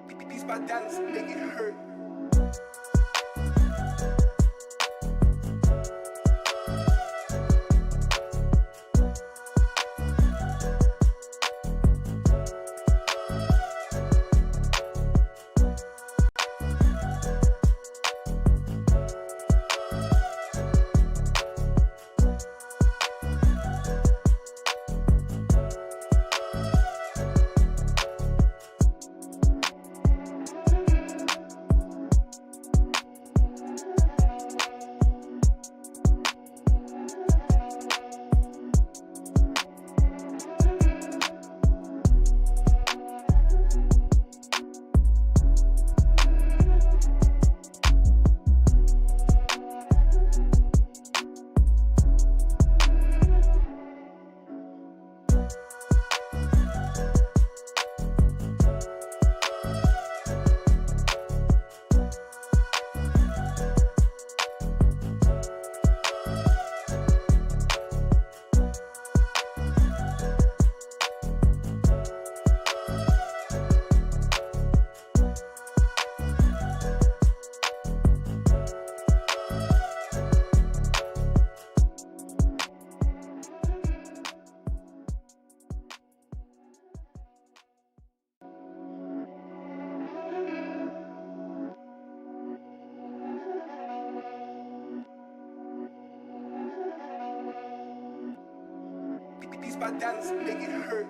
These my dance make it hurt. These my dance make it hurt.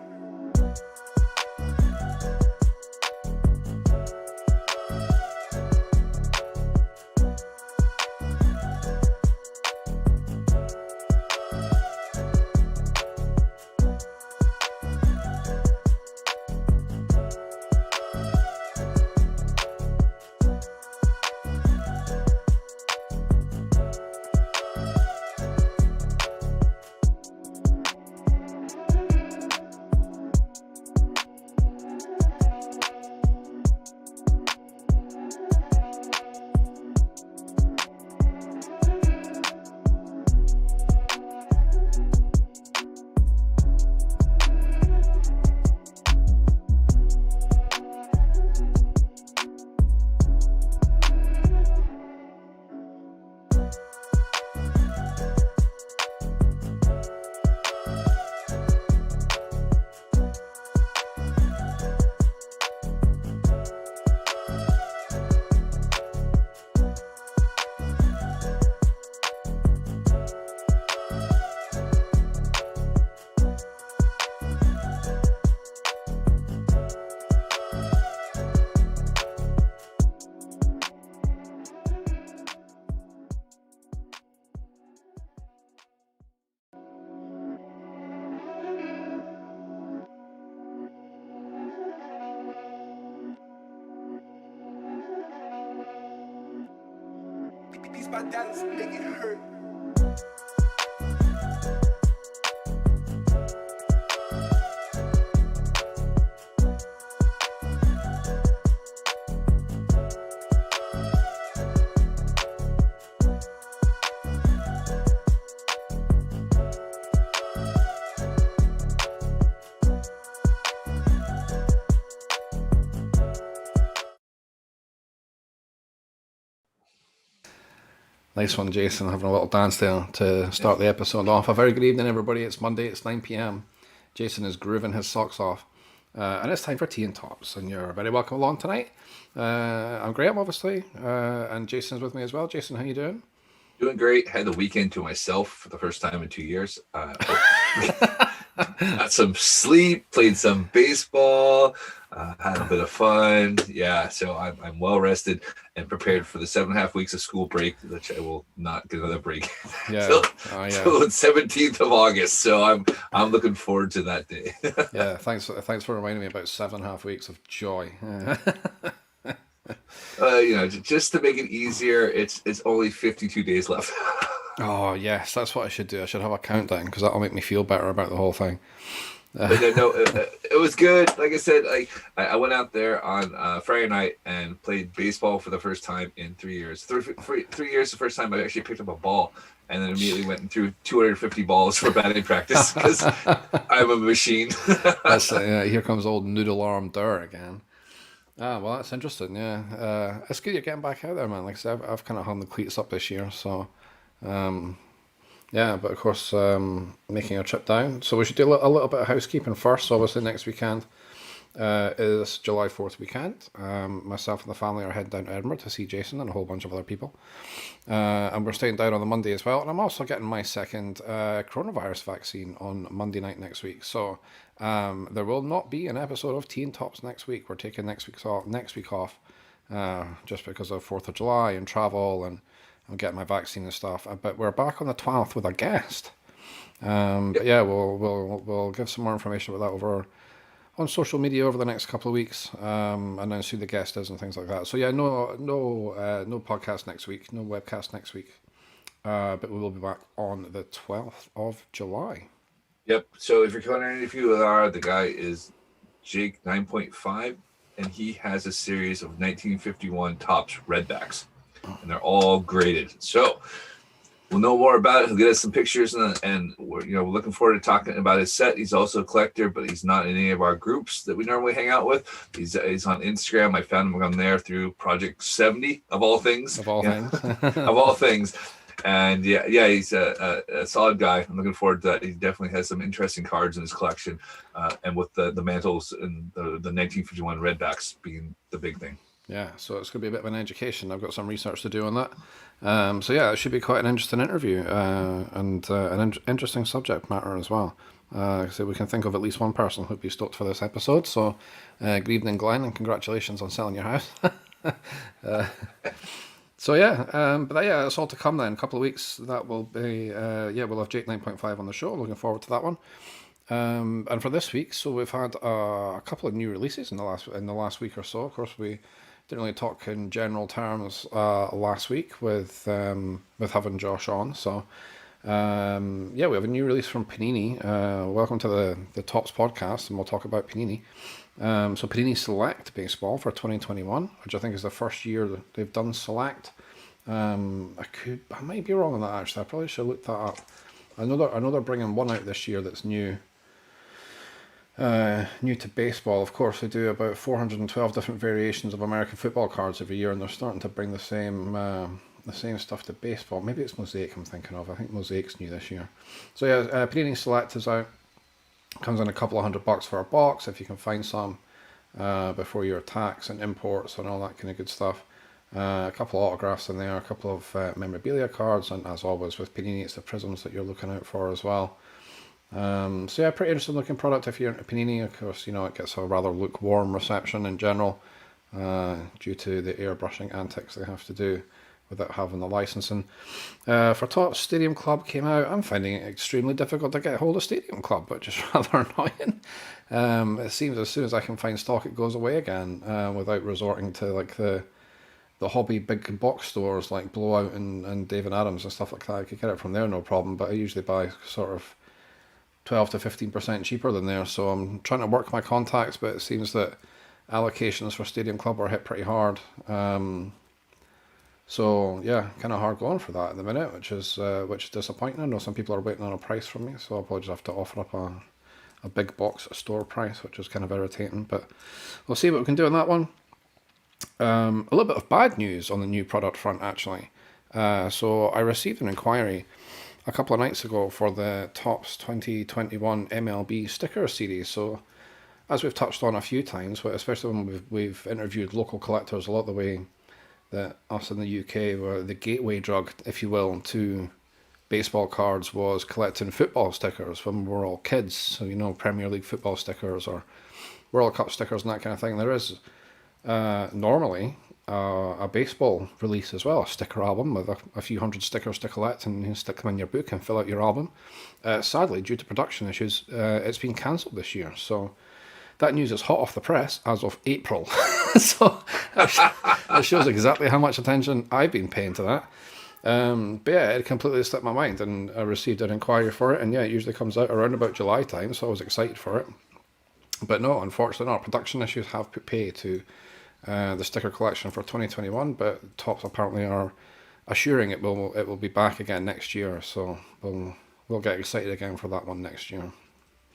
These my dance make it hurt. Nice one, Jason, having a little dance there to start the episode off. A very good evening, everybody. It's Monday, it's 9 p.m. Jason is grooving his socks off. And it's time for Tea and Tops, and you're very welcome along tonight. I'm Graham, obviously, and Jason's with me as well. Jason, how you doing? Doing great. Had the weekend to myself for the first time in 2 years. Got some sleep, played some baseball, had a bit of fun. Yeah, so I'm well rested and prepared for the 7.5 weeks of school break, which I will not get another break Yeah. till the 17th of August. So I'm looking forward to that day. Yeah, thanks for reminding me about 7.5 weeks of joy. Just to make it easier, it's only 52 days left. Oh yes, that's what I should do. I should have a countdown because that'll make me feel better about the whole thing. But no, it was good. Like I said, I went out there on Friday night and played baseball for the first time in 3 years. 3 years, the first time I actually picked up a ball, and then immediately went and threw 250 balls for batting practice because I'm a machine. That's here comes old noodle arm Durr again. Ah, well, that's interesting. Yeah, it's good you're getting back out there, man. Like I said, I've kind of hung the cleats up this year, so yeah. But of course, making a trip down. So we should do a little bit of housekeeping first. So obviously, next weekend is July 4th weekend. Myself and the family are heading down to Edinburgh to see Jason and a whole bunch of other people. And we're staying down on the Monday as well. And I'm also getting my second coronavirus vaccine on Monday night next week. So there will not be an episode of Tea and Tops next week. We're taking next week off just because of 4th of July and travel, and I'm getting my vaccine and stuff. But we're back on the 12th with a guest. But yeah, we'll give some more information about that over on social media over the next couple of weeks, announce who the guest is and things like that. So yeah, no podcast next week, no webcast next week, but we will be back on the 12th of July. Yep. So if you're coming on an interview with the guy is Jake 9.5, and he has a series of 1951 Topps Redbacks, and they're all graded. So we'll know more about it. He'll get us some pictures, and we're looking forward to talking about his set. He's also a collector, but he's not in any of our groups that we normally hang out with. He's on Instagram. I found him on there through Project 70 of all things. Of all things. Of all things. And yeah, he's a solid guy. I'm looking forward to that. He definitely has some interesting cards in his collection, and with the mantles and the 1951 Redbacks being the big thing. Yeah, so it's going to be a bit of an education. I've got some research to do on that. So yeah, it should be quite an interesting interview and an interesting subject matter as well. So we can think of at least one person who'd be stoked for this episode. So good evening, Glenn, and congratulations on selling your house. So yeah, but yeah, it's all to come then. A couple of weeks, that will be, we'll have Jake 9.5 on the show. Looking forward to that one. And for this week, so we've had a couple of new releases in the last week or so. Of course, we didn't really talk in general terms last week with having Josh on. So we have a new release from Panini. Welcome to the Topps podcast, and we'll talk about Panini. So Panini Select Baseball for 2021, which I think is the first year that they've done Select. I might be wrong on that actually. I probably should look that up. I know they're bringing one out this year that's new to baseball. Of course, they do about 412 different variations of American football cards every year, and they're starting to bring the same stuff to baseball. Maybe it's Mosaic I'm thinking of. I think Mosaic's new this year. So yeah, Panini Select is out. Comes in a couple of $100 for a box if you can find some before your tax and imports and all that kind of good stuff. A couple of autographs in there, a couple of memorabilia cards, and as always with Panini, it's the prisms that you're looking out for as well. So yeah, pretty interesting looking product if you're into Panini. Of course, it gets a rather lukewarm reception in general due to the airbrushing antics they have to do without having the licensing. For Topps, Stadium Club came out. I'm finding it extremely difficult to get hold of Stadium Club, which is rather annoying. It seems as soon as I can find stock, it goes away again without resorting to like the hobby big box stores like Blowout and David Adams and stuff like that. I could get it from there, no problem, but I usually buy sort of 12 to 15% cheaper than there. So I'm trying to work my contacts, but it seems that allocations for Stadium Club are hit pretty hard. So yeah, kind of hard going for that at the minute, which is disappointing. I know some people are waiting on a price from me, so I'll probably just have to offer up a big box store price, which is kind of irritating. But we'll see what we can do on that one. A little bit of bad news on the new product front, actually. So I received an inquiry a couple of nights ago for the Topps 2021 MLB sticker series. So as we've touched on a few times, but especially when we've interviewed local collectors, a lot of the way that us in the UK were the gateway drug, if you will, to baseball cards was collecting football stickers when we were all kids. So, Premier League football stickers or World Cup stickers and that kind of thing. There is normally a baseball release as well, a sticker album with a few hundred stickers to collect, and you stick them in your book and fill out your album. Sadly, due to production issues, it's been cancelled this year. So that news is hot off the press as of April. So that shows exactly how much attention I've been paying to that. But yeah, it completely slipped my mind, and I received an inquiry for it. And yeah, it usually comes out around about July time, so I was excited for it. But no, unfortunately not. Production issues have put pay to the sticker collection for 2021, but Topps apparently are assuring it will be back again next year. So we'll get excited again for that one next year.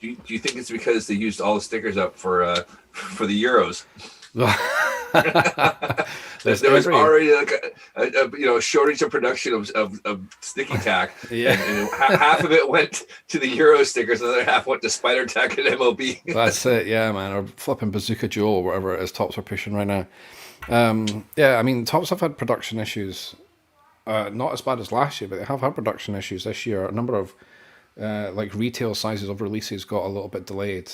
Do you think it's because they used all the stickers up for the Euros? There's There was every already like a shortage of production of sticky tack, Yeah. and half of it went to the Euro stickers, and the other half went to Spider Tack and MOB. That's it, yeah, man. Or flipping Bazooka Joe or whatever it is Tops are pushing right now. Yeah, I mean, Tops have had production issues. Not as bad as last year, but they have had production issues this year. A number of like retail sizes of releases got a little bit delayed.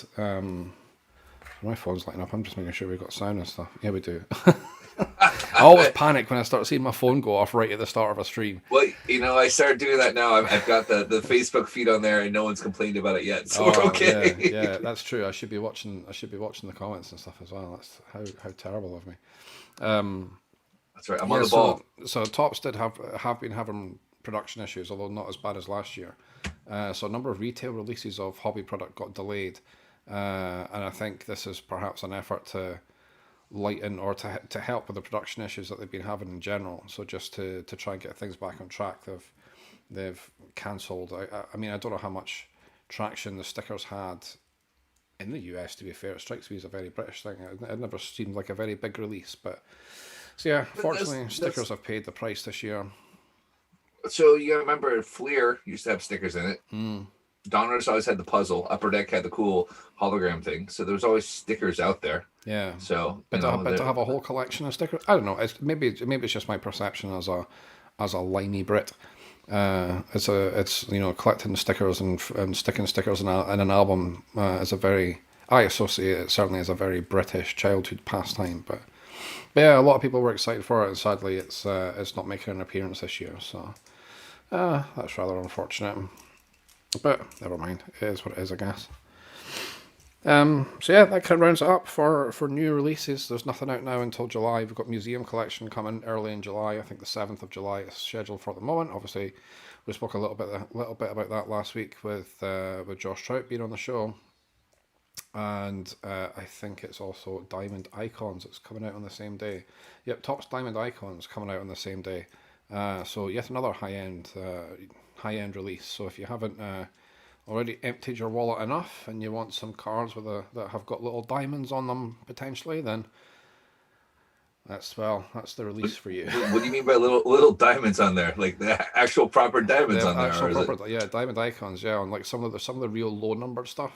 My phone's lighting up. I'm just making sure we've got sound and stuff. Yeah, we do. I always panic when I start seeing my phone go off right at the start of a stream. Well, I started doing that now. I've got the Facebook feed on there, and no one's complained about it yet, so we're okay. Yeah, that's true. I should be watching the comments and stuff as well. That's how terrible of me. That's right. I'm on the ball. So Tops did have been having production issues, although not as bad as last year. So a number of retail releases of hobby product got delayed, and I think this is perhaps an effort to lighten or to help with the production issues that they've been having in general. So just to try and get things back on track, they've cancelled. I mean, I don't know how much traction the stickers had in the US. To be fair, it strikes me as a very British thing. It never seemed like a very big release, but so yeah. Fortunately, stickers have paid the price this year. So you remember Fleer used to have stickers in it. Donruss always had the puzzle. Upper Deck had the cool hologram thing. So there was always stickers out there. Yeah. So but to have a whole collection of stickers, I don't know. Maybe it's just my perception as a limey Brit. It's collecting stickers and sticking stickers in an album is a very, I associate it certainly as a very British childhood pastime. But yeah, a lot of people were excited for it, and sadly it's not making an appearance this year. So that's rather unfortunate. But never mind, it is what it is, I guess. So yeah, that kind of rounds it up for new releases. There's nothing out now until July. We've got Museum Collection coming early in July. I think the 7th of July is scheduled for the moment. Obviously, we spoke a little bit about that last week with Josh Trout being on the show. And I think it's also Diamond Icons. It's coming out on the same day. Yep, Tops Diamond Icons coming out on the same day. So yet another high-end release. So if you haven't already emptied your wallet enough and you want some cards that have got little diamonds on them potentially, then that's the release for you. What do you mean by little diamonds on there? Like the actual proper diamonds on there? Yeah, Diamond Icons. Yeah, on like some of the real low numbered stuff.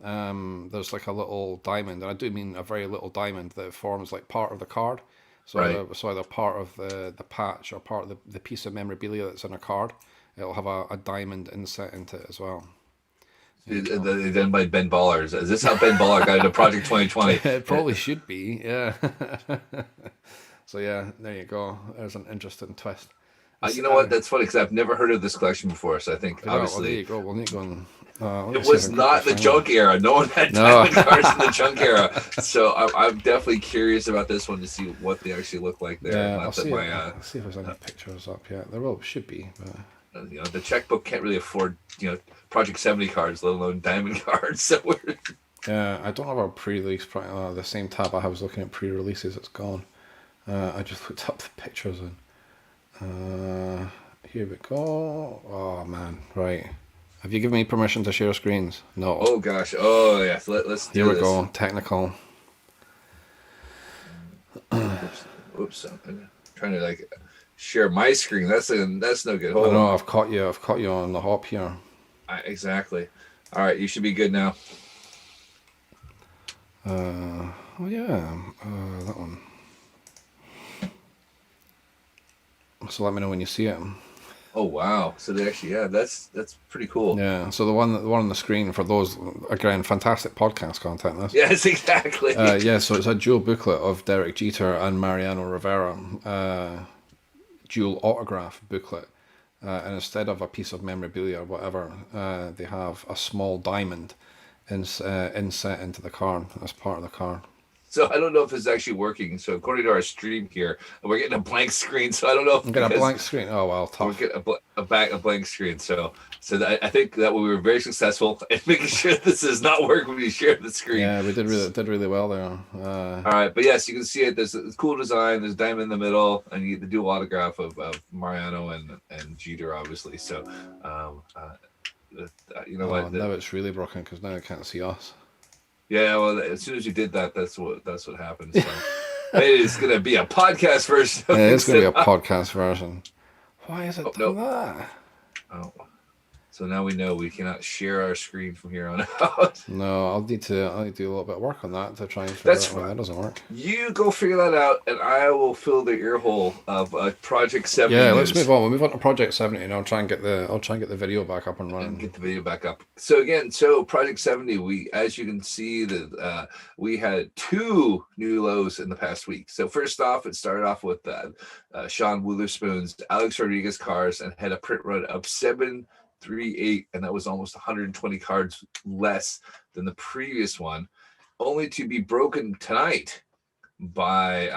There's like a little diamond, and I do mean a very little diamond that forms like part of the card. So right. So either part of the patch or part of the piece of memorabilia that's in a card. It'll have a diamond inset into it as well. Done by Ben Baller. Is this how Ben Baller got into Project 2020? It probably should be, yeah. So yeah, there you go. There's an interesting twist. You know what? That's funny because I've never heard of this collection before. So I think obviously well, there you go. We'll need to go and, it was not the junk era. No one had diamond cards in the junk era. So I'm definitely curious about this one to see what they actually look like there. Yeah, I'll see if there's any pictures up yet. There should be. But the checkbook can't really afford Project 70 cards, let alone diamond cards. So yeah, I don't have a pre-release. The same tab I was looking at pre-releases, it's gone. I just looked up the pictures and here we go. Oh man, right. Have you given me permission to share screens? No. Oh gosh. Oh yes. Let's do this. Here we this. go. Technical. Oops. I'm trying to share my screen. That's no good. Hold on. No, I've caught you on the hop here. Exactly. All right, you should be good now. Oh yeah, that one. So let me know when you see it. Oh wow! So they actually, that's pretty cool. Yeah. So the one on the screen for those, again, fantastic podcast content. This. Yes, exactly. Yeah. So it's a dual booklet of Derek Jeter and Mariano Rivera, dual autograph booklet, and instead of a piece of memorabilia or whatever, they have a small diamond inset into the card as part of the card. So I don't know if it's actually working. So according to our stream here, we're getting a blank screen. So I don't know if I'm getting a blank screen. Oh well, tough. We're getting a blank screen. So I think that we were very successful in making sure this does not work when we share the screen. Yeah, we did really well there. All right, but yes, you can see it. There's a cool design. There's diamond in the middle, and you get the dual autograph of Mariano and Jeter, obviously. So, what? Now it's really broken because now I can't see us. Yeah, well, as soon as you did that, that's what happened. So. It is going to be a podcast version. Yeah, it's going to be a podcast version. Why is it no. done that? Oh. So now we know we cannot share our screen from here on out. No, I'll need to do a little bit of work on that to try and figure That's out why that doesn't work. You go figure that out, and I will fill the ear hole of Project 70. Yeah, news. let's move on. We'll move on to Project 70, and I'll try and get the video back up and running. And get the video back up. So Project 70, as you can see, we had 2 new lows in the past week. So first off, it started off with Sean Witherspoon's Alex Rodriguez cars and had a print run of 738, and that was almost 120 cards less than the previous one, only to be broken tonight by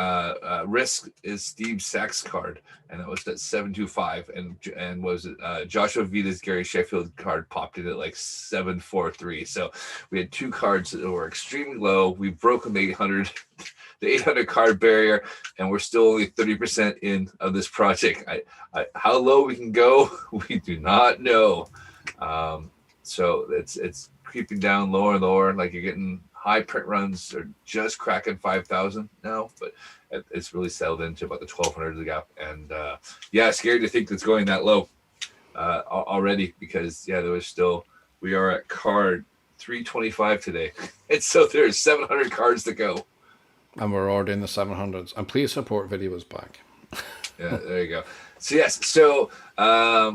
Risk is Steve Sachs card, and that was at 725, and was Joshua Vita's Gary Sheffield card popped in at like 743. So we had 2 cards that were extremely low. We've broken the 800 card barrier, and we're still only 30% in of this project. How low we can go, we do not know. So it's creeping down lower and lower. Like you're getting high print runs are just cracking 5,000 now, but it's really settled into about the 1,200 gap. And scary to think it's going that low already, because we are at card 325 today, and so there's 700 cards to go. And we're already in the 700s. And please support videos back. Yeah, there you go. So yes, so I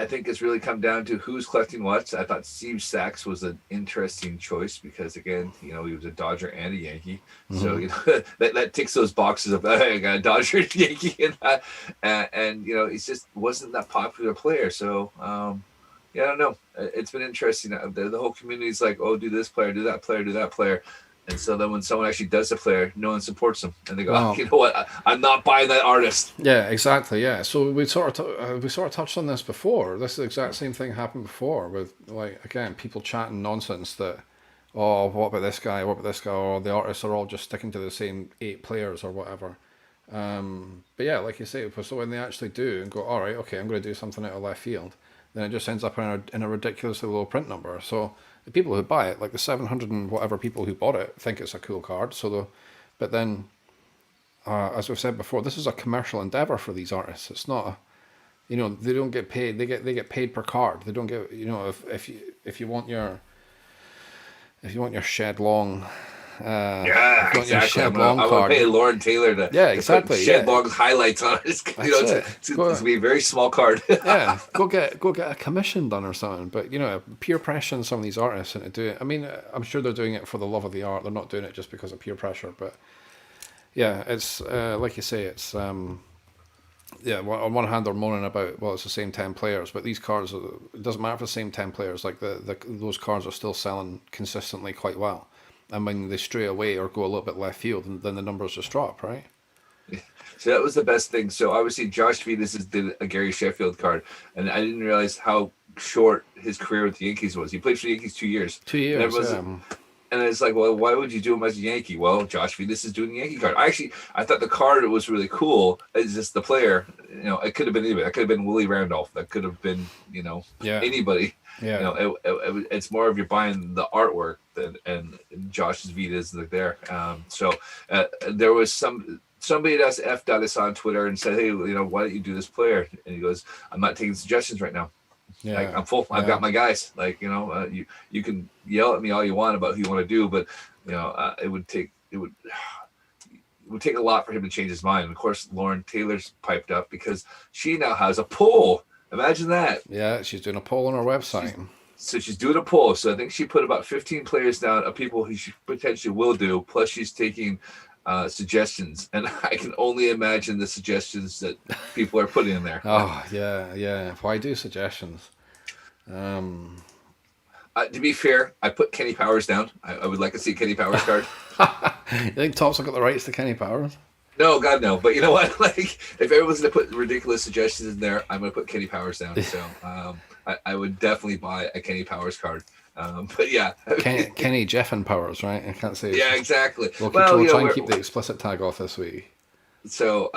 think it's really come down to who's collecting what. I thought Steve Sachs was an interesting choice because, again, he was a Dodger and a Yankee. Mm-hmm. So that ticks those boxes of I got a Dodger and Yankee in that, and he just wasn't that popular player. So I don't know. It's been interesting. The whole community is like, oh, do this player, do that player, do that player. And so then when someone actually does a player, no one supports them, and they go, you know what? I'm not buying that artist. Yeah, exactly. Yeah. So we sort of touched on this before. This is the exact same thing happened before with, like, again, people chatting nonsense that, oh, what about this guy? What about this guy? Or the artists are all just sticking to the same 8 players or whatever. But yeah, like you say, so when they actually do and go, all right, okay, I'm going to do something out of left field, then it just ends up in a ridiculously low print number. So the people who buy it, like the 700 and whatever people who bought it, think it's a cool card. But then, as we've said before, this is a commercial endeavor for these artists. It's not, they don't get paid. They get paid per card. They don't get, if you want your shed long. Exactly. I'm gonna pay Lauren Taylor to put shed long highlights on it. It's gonna be a very small card. Yeah, go get a commission done or something. But peer pressuring some of these artists into doing it. I mean, I'm sure they're doing it for the love of the art. They're not doing it just because of peer pressure. But yeah, it's like you say, it's on one hand they're moaning about, well, it's the same 10 players, but these cards, it doesn't matter if it's the same 10 players. Like those cards are still selling consistently quite well. And when they stray away or go a little bit left field, then the numbers just drop, right? So that was the best thing. So obviously Josh Vedas did a Gary Sheffield card, and I didn't realize how short his career with the Yankees was. He played for the Yankees 2 years. 2 years, And it's like, well, why would you do him as a Yankee? Well, Josh Vedas is doing the Yankee card. I thought the card was really cool. It's just the player. It could have been anybody. It could have been Willie Randolph. That could have been, anybody. Yeah. It's more of you're buying the artwork and Josh's Vedas is there. There was somebody that's F us on Twitter and said, hey, why don't you do this player? And he goes, I'm not taking suggestions right now. Yeah, like, I'm full. I've got my guys. Like, you can yell at me all you want about who you want to do, but it would take a lot for him to change his mind. And of course, Lauren Taylor's piped up because she now has a poll. Imagine that. Yeah, she's doing a poll on her website. She's doing a poll. So I think she put about 15 players down of people who she potentially will do. Plus, she's taking suggestions, and I can only imagine the suggestions that people are putting in there. Oh yeah. Why do suggestions? To be fair, I put Kenny Powers down. I would like to see Kenny Powers card. You think Topps have got the rights to Kenny Powers? No, God no. But you know what? Like, if everyone's gonna put ridiculous suggestions in there, I'm gonna put Kenny Powers down. So I would definitely buy a Kenny Powers card. But yeah, Kenny Jeff and Powers, right? I can't say. Yeah, exactly. We'll try and keep the explicit tag off this week. So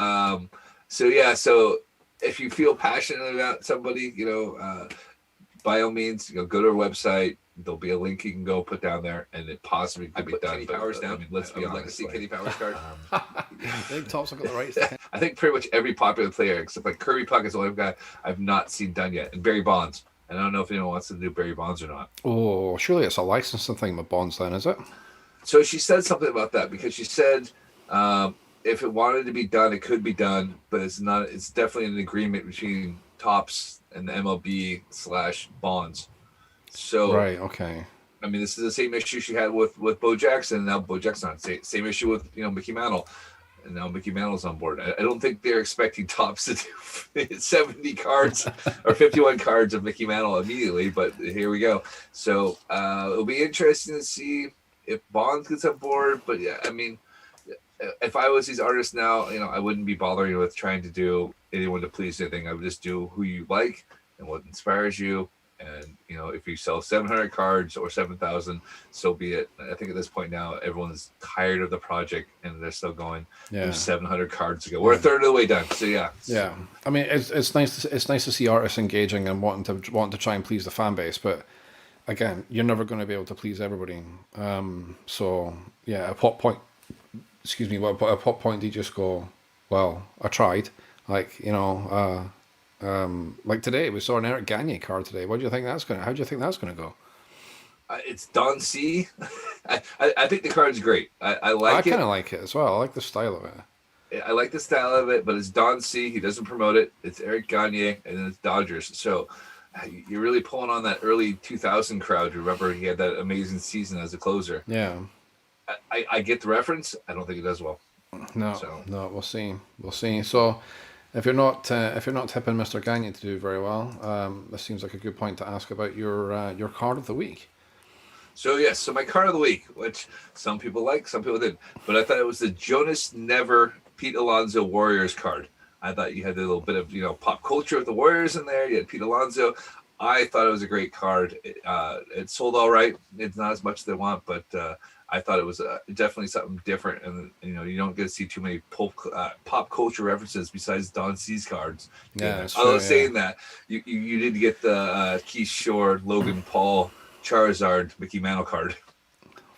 if you feel passionate about somebody, by all means, go to our website, there'll be a link you can go put down there, and it possibly could be done. Kenny Powers down. I mean, let's be honest. I'd like to see Kenny Powers card. Big Tops have got the rights. I think pretty much every popular player, except like Kirby Puck, is the only guy I've not seen done yet, and Barry Bonds. And I don't know if anyone wants to do Barry Bonds or not. Oh, surely it's a licensing thing with Bonds then, is it? So she said something about that, because she said if it wanted to be done, it could be done, but it's not. It's definitely an agreement between Topps and the MLB/Bonds. So right, okay. I mean, this is the same issue she had with Bo Jackson. Now Bo Jackson on same issue with Mickey Mantle, and now Mickey Mantle's on board. I don't think they're expecting Topps to do 70 cards or 51 cards of Mickey Mantle immediately, but here we go. So it'll be interesting to see if Bonds gets on board. But yeah, I mean, if I was these artists now, I wouldn't be bothering with trying to do anyone to please anything. I would just do who you like and what inspires you. And if you sell 700 cards or 7,000, so be it. I think at this point now, everyone's tired of the project, and they're still going. Yeah. There's 700 cards to go. We're a third of the way done. So yeah. Yeah, I mean, it's nice. It's nice to see artists engaging and wanting to try and please the fan base, but again, you're never going to be able to please everybody. So yeah, at what point? Excuse me. At what point do you just go? Well, I tried. Like like today, we saw an Eric Gagne card today. How do you think that's gonna go? It's Don C. I think the card's great. I like it. I kind of like it as well. I like the style of it. I like the style of it, but it's Don C. He doesn't promote it. It's Eric Gagne, and then it's Dodgers. So you're really pulling on that early 2000 crowd. Remember, he had that amazing season as a closer. Yeah. I get the reference. I don't think it does well. No, we'll see. So, if you're not tipping Mr. Gagne to do very well, this seems like a good point to ask about your card of the week. So yes, so my card of the week, which some people like, some people didn't, but I thought it was the Jonas Never Pete Alonso Warriors card. I thought you had a little bit of pop culture with the Warriors in there. You had Pete Alonso. I thought it was a great card. It sold all right. It's not as much as they want, but I thought it was definitely something different. And you don't get to see too many pop culture references besides Don C's cards. Yeah, saying that, you did get the Keith Shore, Logan Paul, Charizard, Mickey Mantle card.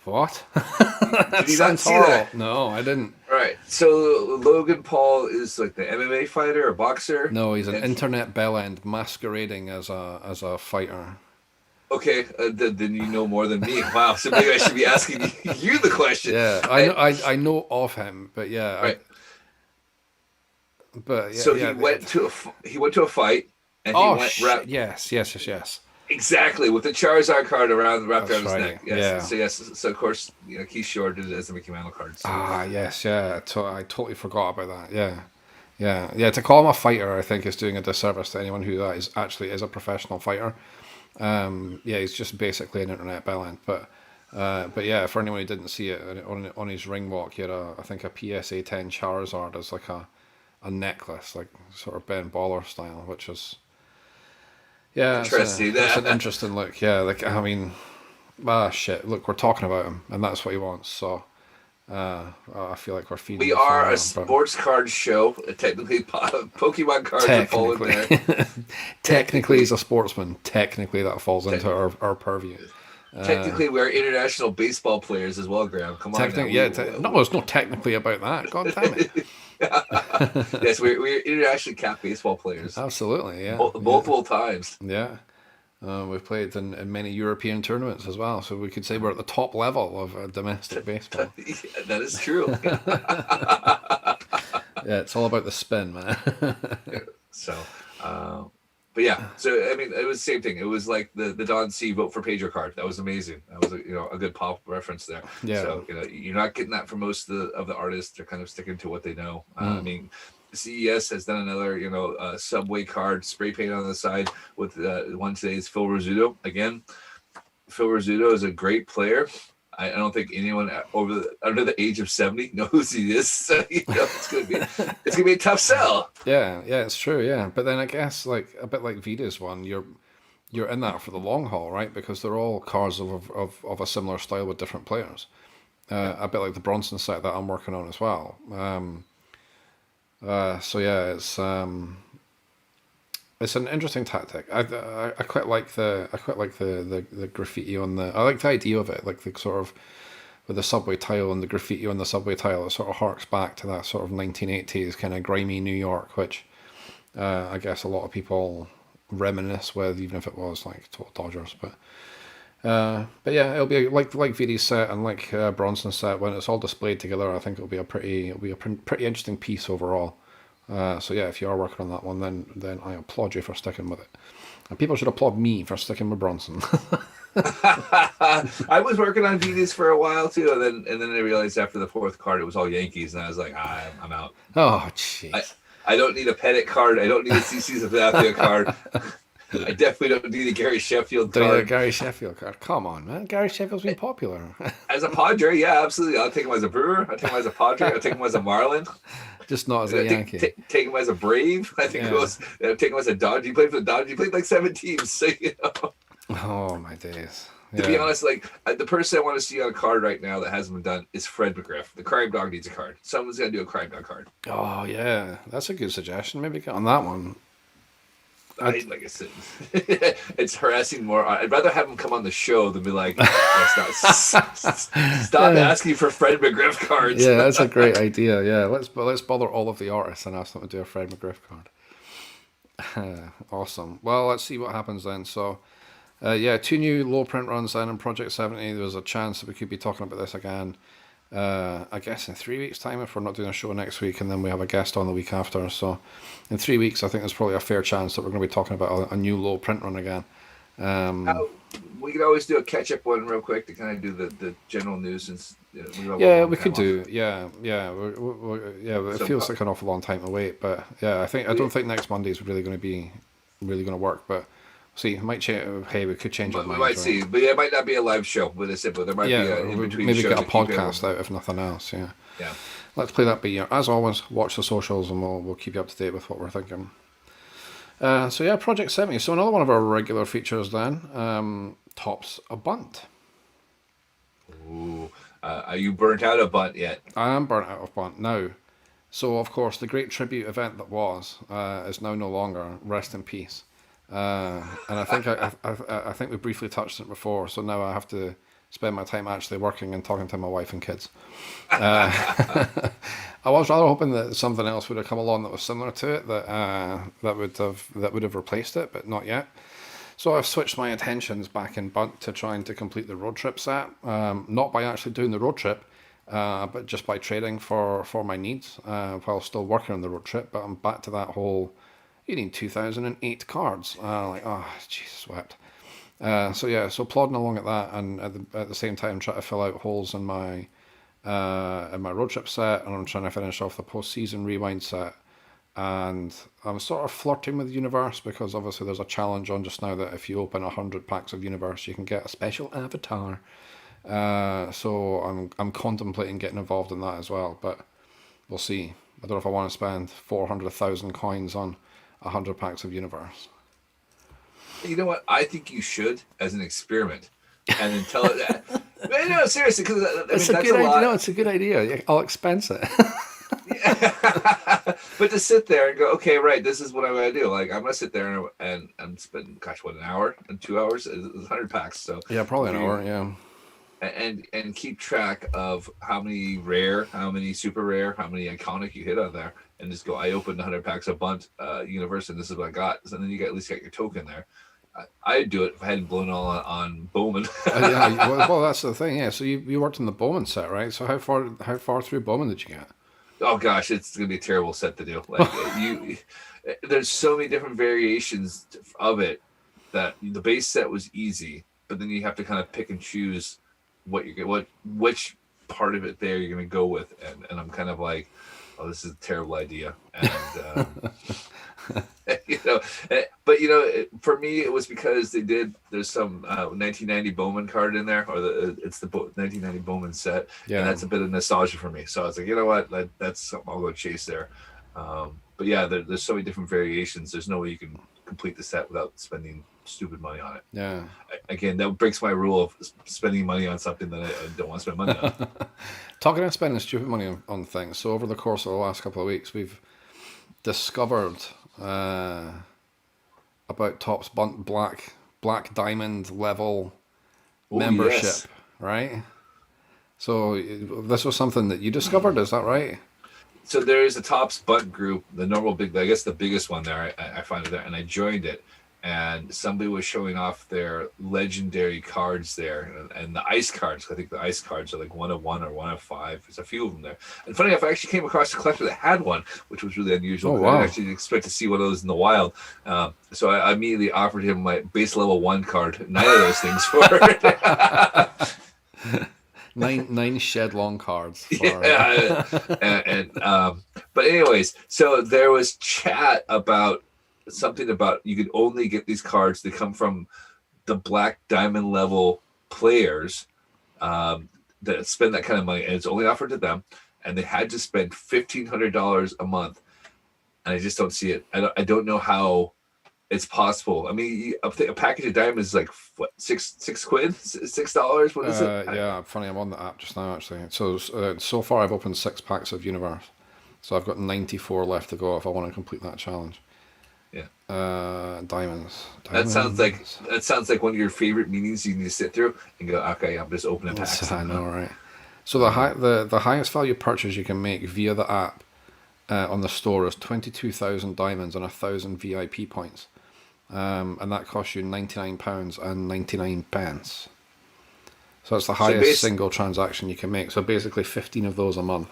What? Did you not see that? No, I didn't. Right. So Logan Paul is like the MMA fighter or boxer. No, he's an internet bellend masquerading as a fighter. Okay, then you know more than me. Wow. So maybe I should be asking you the question. Yeah, I know of him, but yeah. Right. But yeah. So yeah, he went to a fight, and he went yes. Exactly, with the Charizard card wrapped around his neck. Yes. Yeah. So of course, Keith Shore did it as a Mickey Mantle card. So. Yes, yeah. I totally forgot about that. Yeah. To call him a fighter, I think, is doing a disservice to anyone who actually is a professional fighter. He's just basically an internet bellend. But yeah, for anyone who didn't see it, on his ring walk, he had I think a PSA 10 Charizard as like a necklace, like sort of Ben Baller style, which is. Yeah, interesting. That's an interesting look. Yeah, like I mean, shit. Look, we're talking about him, and that's what he wants. So, I feel like we're feeding. We are a sports card show. Technically, Pokemon cards are fall in there. Technically, he's a sportsman. Technically, that falls into our purview. Technically, we're international baseball players as well, Graham. Come on. No, it's not technically about that. God damn it. Yes, we're internationally capped baseball players. Absolutely, yeah. Multiple times. Yeah. We've played in many European tournaments as well, so we could say we're at the top level of domestic baseball. Yeah, that is true. Yeah, it's all about the spin, man. So, but yeah, so I mean, it was the same thing. It was like the Don C vote for Pedro card. That was amazing. That was a good pop reference there. Yeah. So you're not getting that from most of the artists. They're kind of sticking to what they know. I mean, CES has done another Subway card spray paint on the side with one today's Phil Rizzuto. Again, Phil Rizzuto is a great player. I don't think anyone under the age of 70 knows who he is. So it's gonna be a tough sell. Yeah, it's true. Yeah, but then I guess like a bit like Vita's one, you're in that for the long haul, right? Because they're all cards of a similar style with different players. A bit like the Bronson set that I'm working on as well. So yeah, it's It's an interesting tactic. I quite like the graffiti on the. I like the idea of it, like the sort of with the subway tile and the graffiti on the subway tile. It sort of harks back to that sort of 1980s kind of grimy New York, which I guess a lot of people reminisce with, even if it was like Total Dodgers. But yeah, it'll be like VD's set and like Bronson's set when it's all displayed together. I think it'll be a pretty interesting piece overall. So yeah, if you are working on that one, then I applaud you for sticking with it. And people should applaud me for sticking with Bronson. I was working on VDs for a while too, and then I realized after the fourth card it was all Yankees, and I was like, I'm out. Oh jeez. I don't need a Pettit card. I don't need a CC Sabathia card. I definitely don't need a Gary Sheffield card. Gary Sheffield card. Come on, man. Gary Sheffield's been popular. As a Padre, yeah, absolutely. I'll take him as a Brewer. I'll take him as a Padre. I'll take him as a Marlin. Just not as a Yankee. Take him as a Brave. I think it was. Take him as a Dodge. He played for the Dodge. He played like 7 teams. So, Oh, my days. To be honest, like the person I want to see on a card right now that hasn't been done is Fred McGriff. The Crime Dog needs a card. Someone's got to do a Crime Dog card. Oh, yeah. That's a good suggestion. Maybe get on that one. Like I said, it's harassing more. I'd rather have him come on the show than be like, stop asking for Fred McGriff cards. Yeah, that's a great idea. Yeah, let's bother all of the artists and ask them to do a Fred McGriff card. Awesome. Well, let's see what happens then. So, 2 new low print runs then in Project 70. There's a chance that we could be talking about this again. I guess in 3 weeks' time if we're not doing a show next week, and then we have a guest on the week after. So in 3 weeks, I think there's probably a fair chance that we're going to be talking about a new low print run again. We could always do a catch-up one real quick to kind of do the general news. Since we could do. It feels like an awful long time to wait, but yeah, I don't think next Monday is really going to work, but. See, it might change. Hey, we could change our minds. We might see, but it might not be a live show with it, but there might be a in-between maybe show get a podcast out if nothing else. Yeah. Let's play that by ear. As always, watch the socials and we'll keep you up to date with what we're thinking. Project 70. So another one of our regular features then. Topps a bunt. Ooh, are you burnt out of bunt yet? I am burnt out of bunt now. So of course the great tribute event that was is now no longer. Rest in peace. And I think I think we briefly touched it before, so now I have to spend my time actually working and talking to my wife and kids. I was rather hoping that something else would have come along that was similar to it, that would have replaced it, but not yet. So I've switched my attentions back in bunt to trying to complete the road trip set, not by actually doing the road trip, but just by trading for my needs while still working on the road trip. But I'm back to that whole. You need 2008 cards. Jesus wept. So plodding along at that, and at the same time try to fill out holes in my road trip set, and I'm trying to finish off the post-season rewind set. And I'm sort of flirting with Universe because obviously there's a challenge on just now that if you open 100 packs of Universe, you can get a special avatar. So I'm contemplating getting involved in that as well, but we'll see. I don't know if I want to spend 400,000 coins on 100 packs of Universe. You know what? I think you should as an experiment, and then tell it that. No, seriously, because that's a good idea. lot. No, it's a good idea. I'll expense it. But to sit there and go, okay, right, this is what I'm going to do. Like, I'm going to sit there and spend, an hour and 2 hours? It's 100 packs. So yeah, probably an hour, yeah. And keep track of how many rare, how many super rare, how many iconic you hit on there. And just go, I opened 100 packs of bunt Universe, and this is what I got. So then you at least got your token there. I'd do it if I hadn't blown all on Bowman. Well, that's the thing, yeah. So you worked in the Bowman set, right? So how far through Bowman did you get? Oh gosh, it's gonna be a terrible set to do. Like there's so many different variations of it that the base set was easy, but then you have to kind of pick and choose which part of it there you're gonna go with, and I'm kind of like, oh, this is a terrible idea, and but for me it was because there's some 1990 Bowman card in there, or it's the 1990 Bowman set, and that's a bit of nostalgia for me. So I was like, you know what, that's something I'll go chase there. But yeah, there's so many different variations. There's no way you can complete the set without spending stupid money on it. Yeah. Again, that breaks my rule of spending money on something that I don't want to spend money on. Talking about spending stupid money on things. So over the course of the last couple of weeks, we've discovered about Topps Black Diamond level Oh, membership, yes. right? So this was something that you discovered, is that right? So there is a Topps Bunt group, the normal big, I guess the biggest one there. I find it there, and I joined it, and somebody was showing off their legendary cards there, and the ice cards. I think the ice cards are like 1 of 1 or 1 of 5. There's a few of them there. And funny enough, I actually came across a collector that had one, which was really unusual. Oh, I didn't wow. actually expect to see one of those in the wild. So I immediately offered him my base level 1 card. 9 of those things for it. Nine shed long cards. Yeah, but anyways, so there was chat about something about you could only get these cards that come from the Black Diamond level players that spend that kind of money, and it's only offered to them, and they had to spend $1,500 a month, and I just don't see it. I don't know how it's possible. I mean, a package of diamonds is like what, six quid, $6. What is it? Yeah, funny. I'm on the app just now actually. So far I've opened 6 packs of Universe, so I've got 94 left to go if I want to complete that challenge. Yeah. Diamonds. That sounds like one of your favorite meetings you need to sit through and go, okay, I'm just opening packs. I know, right? So the highest value purchase you can make via the app on the store is 22,000 diamonds and 1,000 VIP points. And that costs you £99.99. So that's the highest single transaction you can make. So basically 15 of those a month.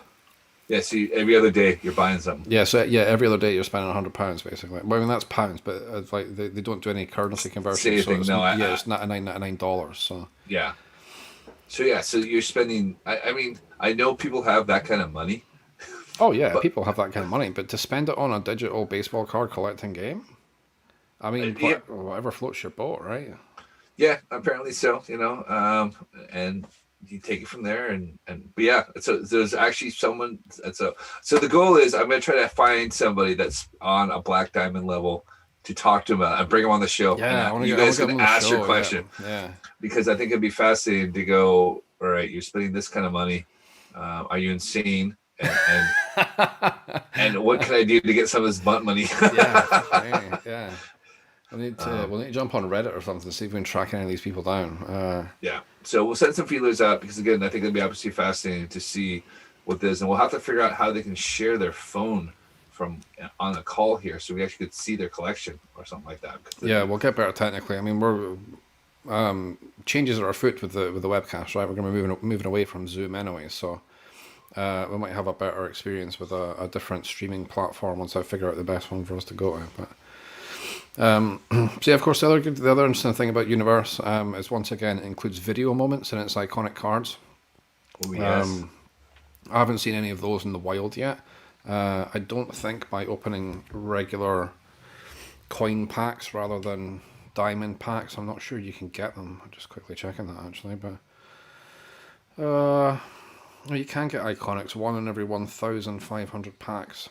Yeah, so every other day you're buying something. Yeah, so every other day you're spending £100 basically. Well, I mean that's pounds, but it's like they don't do any currency conversion. So it's $99. So yeah. So you're spending. I mean, I know people have that kind of money. Oh yeah, people have that kind of money, but to spend it on a digital baseball card collecting game, I mean, whatever floats your boat, right? Yeah, apparently so. And you take it from there, but yeah. So there's actually someone. So the goal is I'm going to try to find somebody that's on a Black Diamond level to talk to them about and bring them on the show. Yeah, and you guys can ask your question. Yeah. Because I think it'd be fascinating to go. All right, you're spending this kind of money. Are you insane? And and what can I do to get some of this bunt money? Yeah. We'll need to jump on Reddit or something to see if we can track any of these people down. Yeah. So we'll send some feelers out because again, I think it'd be absolutely fascinating to see what this, and we'll have to figure out how they can share their phone from on a call here, so we actually could see their collection or something like that. Yeah, we'll get better technically. I mean, we're changes are afoot with the webcast, right? We're going to be moving away from Zoom anyway, so we might have a better experience with a different streaming platform once I figure out the best one for us to go to. But so yeah, of course, the other interesting thing about Universe is once again it includes video moments in its iconic cards. Oh yes. I haven't seen any of those in the wild yet. I don't think by opening regular coin packs rather than diamond packs, I'm not sure you can get them. I'm just quickly checking that actually, but you can get iconics, 1 in every 1,500 packs.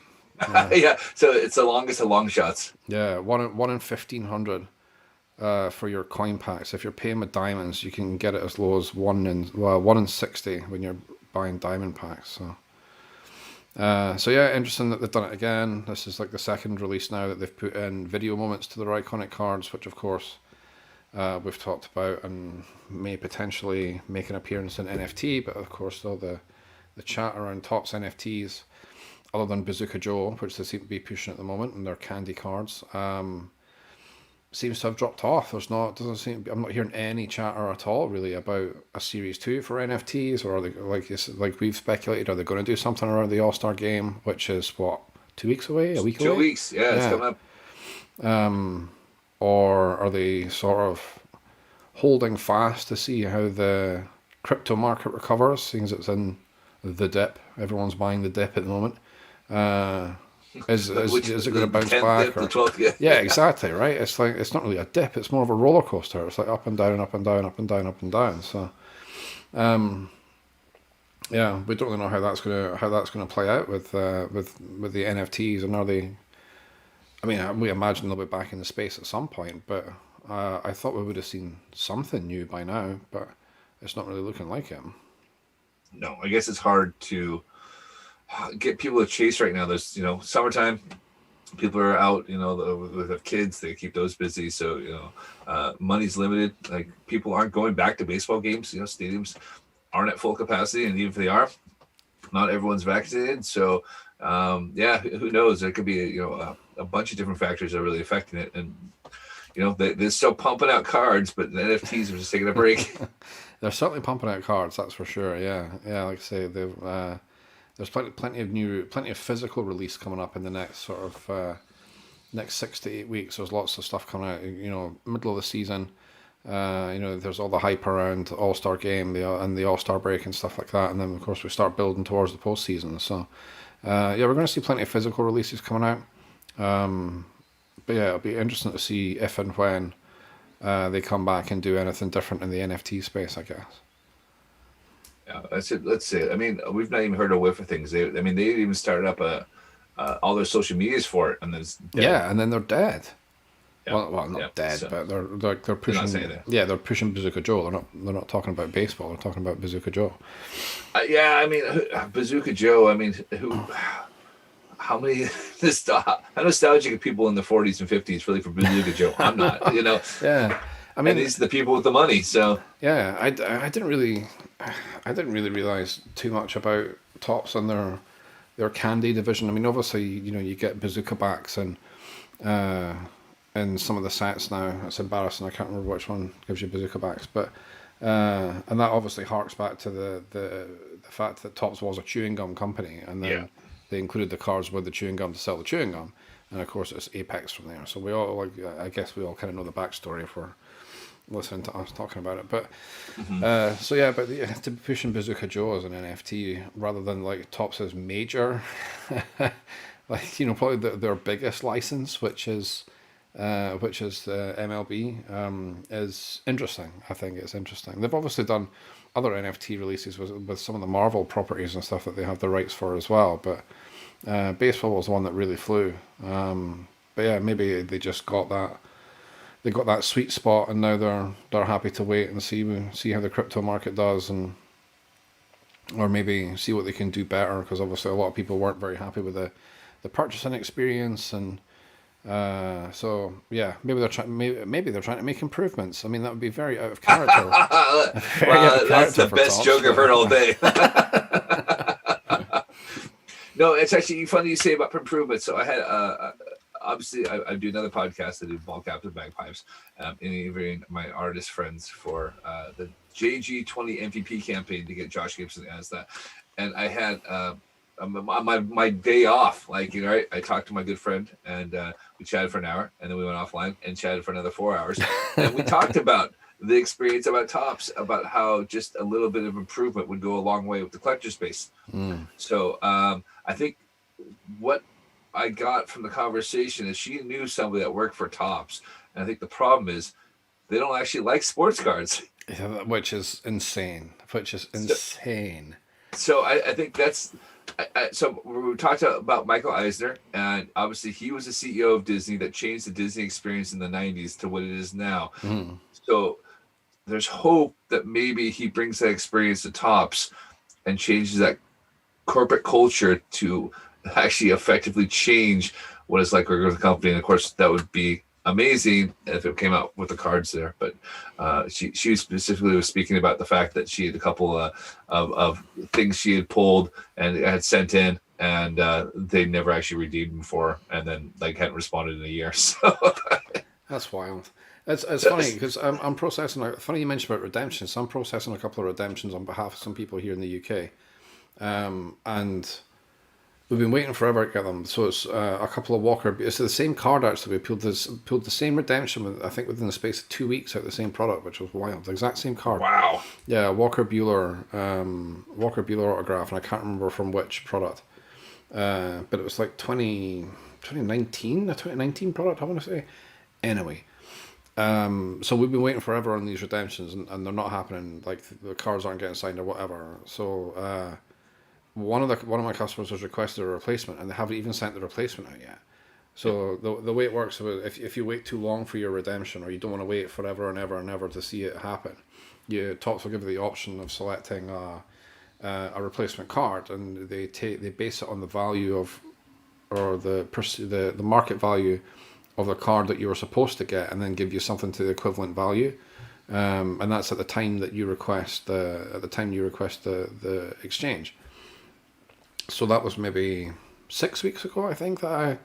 Yeah, so it's the longest of long shots. Yeah, 1 in 1,500 for your coin packs. If you're paying with diamonds, you can get it as low as 1 in 60 when you're buying diamond packs. So yeah, interesting that they've done it again. This is like the second release now that they've put in video moments to their iconic cards, which of course we've talked about and may potentially make an appearance in NFT, but of course though the chat around Topps NFTs, other than Bazooka Joe, which they seem to be pushing at the moment, and their candy cards, seems to have dropped off. I'm not hearing any chatter at all really about a Series 2 for NFTs, or are they, like we've speculated, are they going to do something around the All-Star game, which is what, 2 weeks away, a week away? 2 weeks, yeah, it's coming up. Or are they sort of holding fast to see how the crypto market recovers, seeing as it's in the dip? Everyone's buying the dip at the moment. Is it going to bounce back? The 12th, yeah, exactly, right? It's like, it's not really a dip, it's more of a roller coaster. It's like up and down, up and down, up and down, up and down. So yeah, we don't really know how that's gonna play out with the NFTs, and are they, I mean, we imagine they'll be back in the space at some point, but I thought we would have seen something new by now, but it's not really looking like it. No, I guess it's hard to get people to chase right now. There's, summertime, people are out, with their kids, they keep those busy. So, money's limited. Like, people aren't going back to baseball games. Stadiums aren't at full capacity. And even if they are, not everyone's vaccinated. So, yeah, who knows? There could be, a bunch of different factors that are really affecting it. And, they're still pumping out cards, but the NFTs are just taking a break. They're certainly pumping out cards, that's for sure. Yeah, yeah. Like I say, there's plenty of physical release coming up in the next sort of next 6 to 8 weeks. There's lots of stuff coming out. Middle of the season. There's all the hype around All-Star game, and the All-Star break and stuff like that, and then of course we start building towards the postseason. So, yeah, we're going to see plenty of physical releases coming out. But yeah, it'll be interesting to see if and when they come back and do anything different in the NFT space, I guess. Yeah, that's it. Let's see. I mean, we've not even heard a whiff of things. They even started up all their social medias for it, and then it's dead. Yeah, and then they're dead. Yeah. Well, not dead, so but they're pushing. not saying that. Yeah, they're pushing Bazooka Joe. They're not talking about baseball. They're talking about Bazooka Joe. Yeah, I mean, Bazooka Joe. I mean, who? How many? How nostalgic are people in the 40s and 50s really for Bazooka Joe? I'm not. Yeah, I mean, and these are the people with the money. So yeah, I didn't really realize too much about Topps and their candy division. I mean, obviously, you get Bazooka backs and some of the sets now. It's embarrassing. I can't remember which one gives you Bazooka backs, but and that obviously harks back to the fact that Topps was a chewing gum company, and then they included the cards with the chewing gum to sell the chewing gum, and of course it's Apex from there. So I guess we all kind of know the backstory if we're listening to us talking about it. But so yeah, but to be pushing Bazooka Joe as an NFT rather than like Topps' major, probably their biggest license, which is MLB, is interesting. I think it's interesting. They've obviously done other NFT releases with some of the Marvel properties and stuff that they have the rights for as well. But baseball was the one that really flew. But yeah, maybe they just got that. They got that sweet spot, and now they're happy to wait and see how the crypto market does, or maybe see what they can do better, because obviously a lot of people weren't very happy with the purchasing experience, and so yeah, maybe they're trying to make improvements. I mean, that would be very out of character. That's the best joke I've heard all day. No, it's actually funny you say about improvements. So I had obviously I do another podcast. I do ball caps and bagpipes, interviewing my artist friends for the JG20 MVP campaign to get Josh Gibson as that. And I had my day off, I talked to my good friend, and we chatted for an hour, and then we went offline and chatted for another 4 hours, and we talked about the experience, about Topps, about how just a little bit of improvement would go a long way with the collector space. So I think what I got from the conversation is she knew somebody that worked for Topps, and I think the problem is they don't actually like sports cards. Yeah, which is insane. So I think that's. So we talked about Michael Eisner, and obviously he was the CEO of Disney that changed the Disney experience in the 90s to what it is now. So there's hope that maybe he brings that experience to Topps and changes that corporate culture to actually effectively change what it's like working with the company. And of course, that would be amazing if it came out with the cards there. But she specifically was speaking about the fact that she had a couple of things she had pulled and had sent in, and they never actually redeemed them for, and then hadn't responded in a year. So that's wild. It's funny because I'm processing. Funny you mentioned about redemptions. So I'm processing a couple of redemptions on behalf of some people here in the UK, and we've been waiting forever to get them. So it's a couple of Walker. It's the same card actually. We pulled the same redemption, I think, within the space of 2 weeks out the same product, which was wild. The exact same card. Wow. Yeah, Walker Buehler autograph, and I can't remember from which product. But it was like 2019, a 2019 product, I want to say. Anyway. So we've been waiting forever on these redemptions, and they're not happening. Like, the cards aren't getting signed or whatever. So one of my customers has requested a replacement, and they haven't even sent the replacement out yet. So the way it works, if you wait too long for your redemption, or you don't want to wait forever and ever and ever to see it happen, Topps will give you the option of selecting a replacement card, and they base it on the value of or the market value of the card that you were supposed to get, and then give you something to the equivalent value. And that's at the time that you request the exchange. So that was maybe 6 weeks ago, I think, that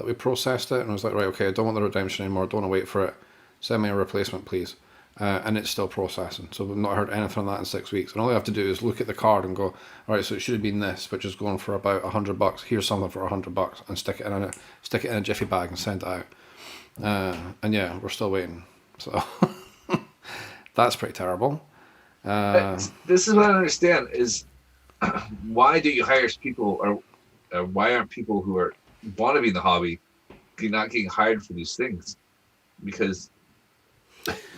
we processed it, and I was like, right, okay, I don't want the redemption anymore. I don't want to wait for it. Send me a replacement, please. And it's still processing. So we've not heard anything on that in 6 weeks. And all I have to do is look at the card and go, all right, so it should have been this, which is going for about $100. Here's something for $100, and stick it in a jiffy bag and send it out. And yeah, we're still waiting. So that's pretty terrible. This is what I don't understand is why do you hire people, or why aren't people who want to be in the hobby not getting hired for these things? Because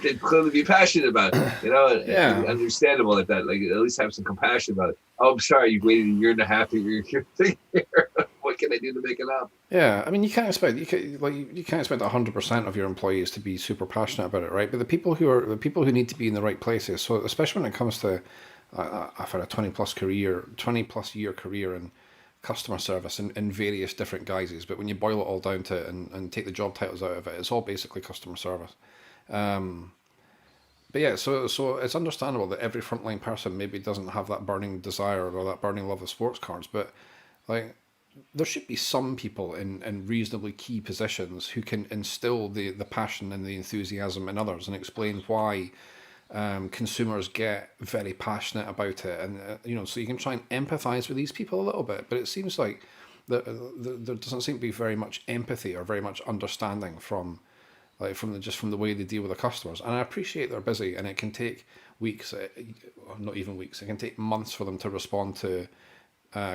they'd clearly be passionate about it, Yeah. understandable like that. Like, at least have some compassion about it. Oh, I'm sorry, you waited a year and a half to get your thing here. What can I do to make it up? Yeah, I mean, you can't expect 100% of your employees to be super passionate about it, right? But the people who need to be in the right places. So especially when it comes to, I've had a 20+ year career in customer service in various different guises. But when you boil it all down to it and take the job titles out of it, it's all basically customer service. But yeah, so it's understandable that every frontline person maybe doesn't have that burning desire or that burning love of sports cards, but like, there should be some people in reasonably key positions who can instill the passion and the enthusiasm in others and explain why consumers get very passionate about it, and so you can try and empathize with these people a little bit. But it seems like there doesn't seem to be very much empathy or very much understanding from the way they deal with the customers. And I appreciate they're busy, and it can take weeks, not even weeks. It can take months for them to respond to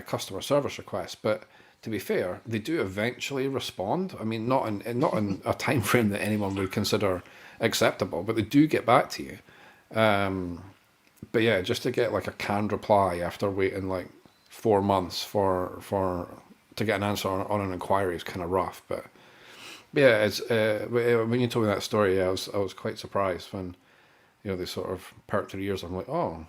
customer service requests. But to be fair, they do eventually respond. I mean, not in a time frame that anyone would consider acceptable, but they do get back to you. But yeah, just to get like a canned reply after waiting like 4 months to get an answer on an inquiry is kind of rough. But yeah, it's when you told me that story, I was quite surprised when they sort of perked their ears. I'm like, oh,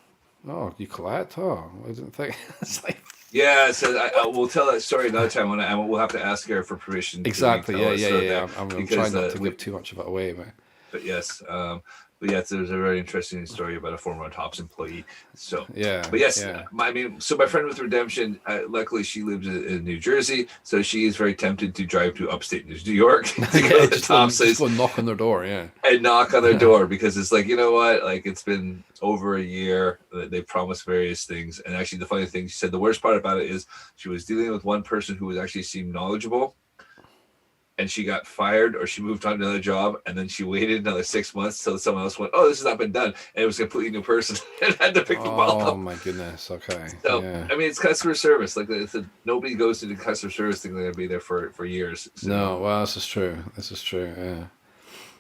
you collect? Oh, I didn't think. It's like, yeah, so I will tell that story another time and we'll have to ask her for permission. Exactly. Yeah. I'm trying not to give too much of it away, but yes. But yes, there's a very interesting story about a former Topps employee. So yeah, but yes, yeah. I mean, so my friend with redemption, luckily she lives in New Jersey, so she is very tempted to drive to upstate New York to go to the Topps, just go knock on their door, yeah, and knock on their door, because it's like, you know what, like, it's been over a year. They promised various things, and actually the funny thing, she said the worst part about it is she was dealing with one person who was actually seemed knowledgeable, and she got fired or she moved on to another job, and then she waited another 6 months till someone else went, oh, this has not been done, and it was a completely new person and had to pick the ball up. Oh my goodness. Okay. So yeah. I mean, it's customer service. Like, nobody goes to the customer service thing. They're gonna be there for years. So, no, well, this is true. Yeah.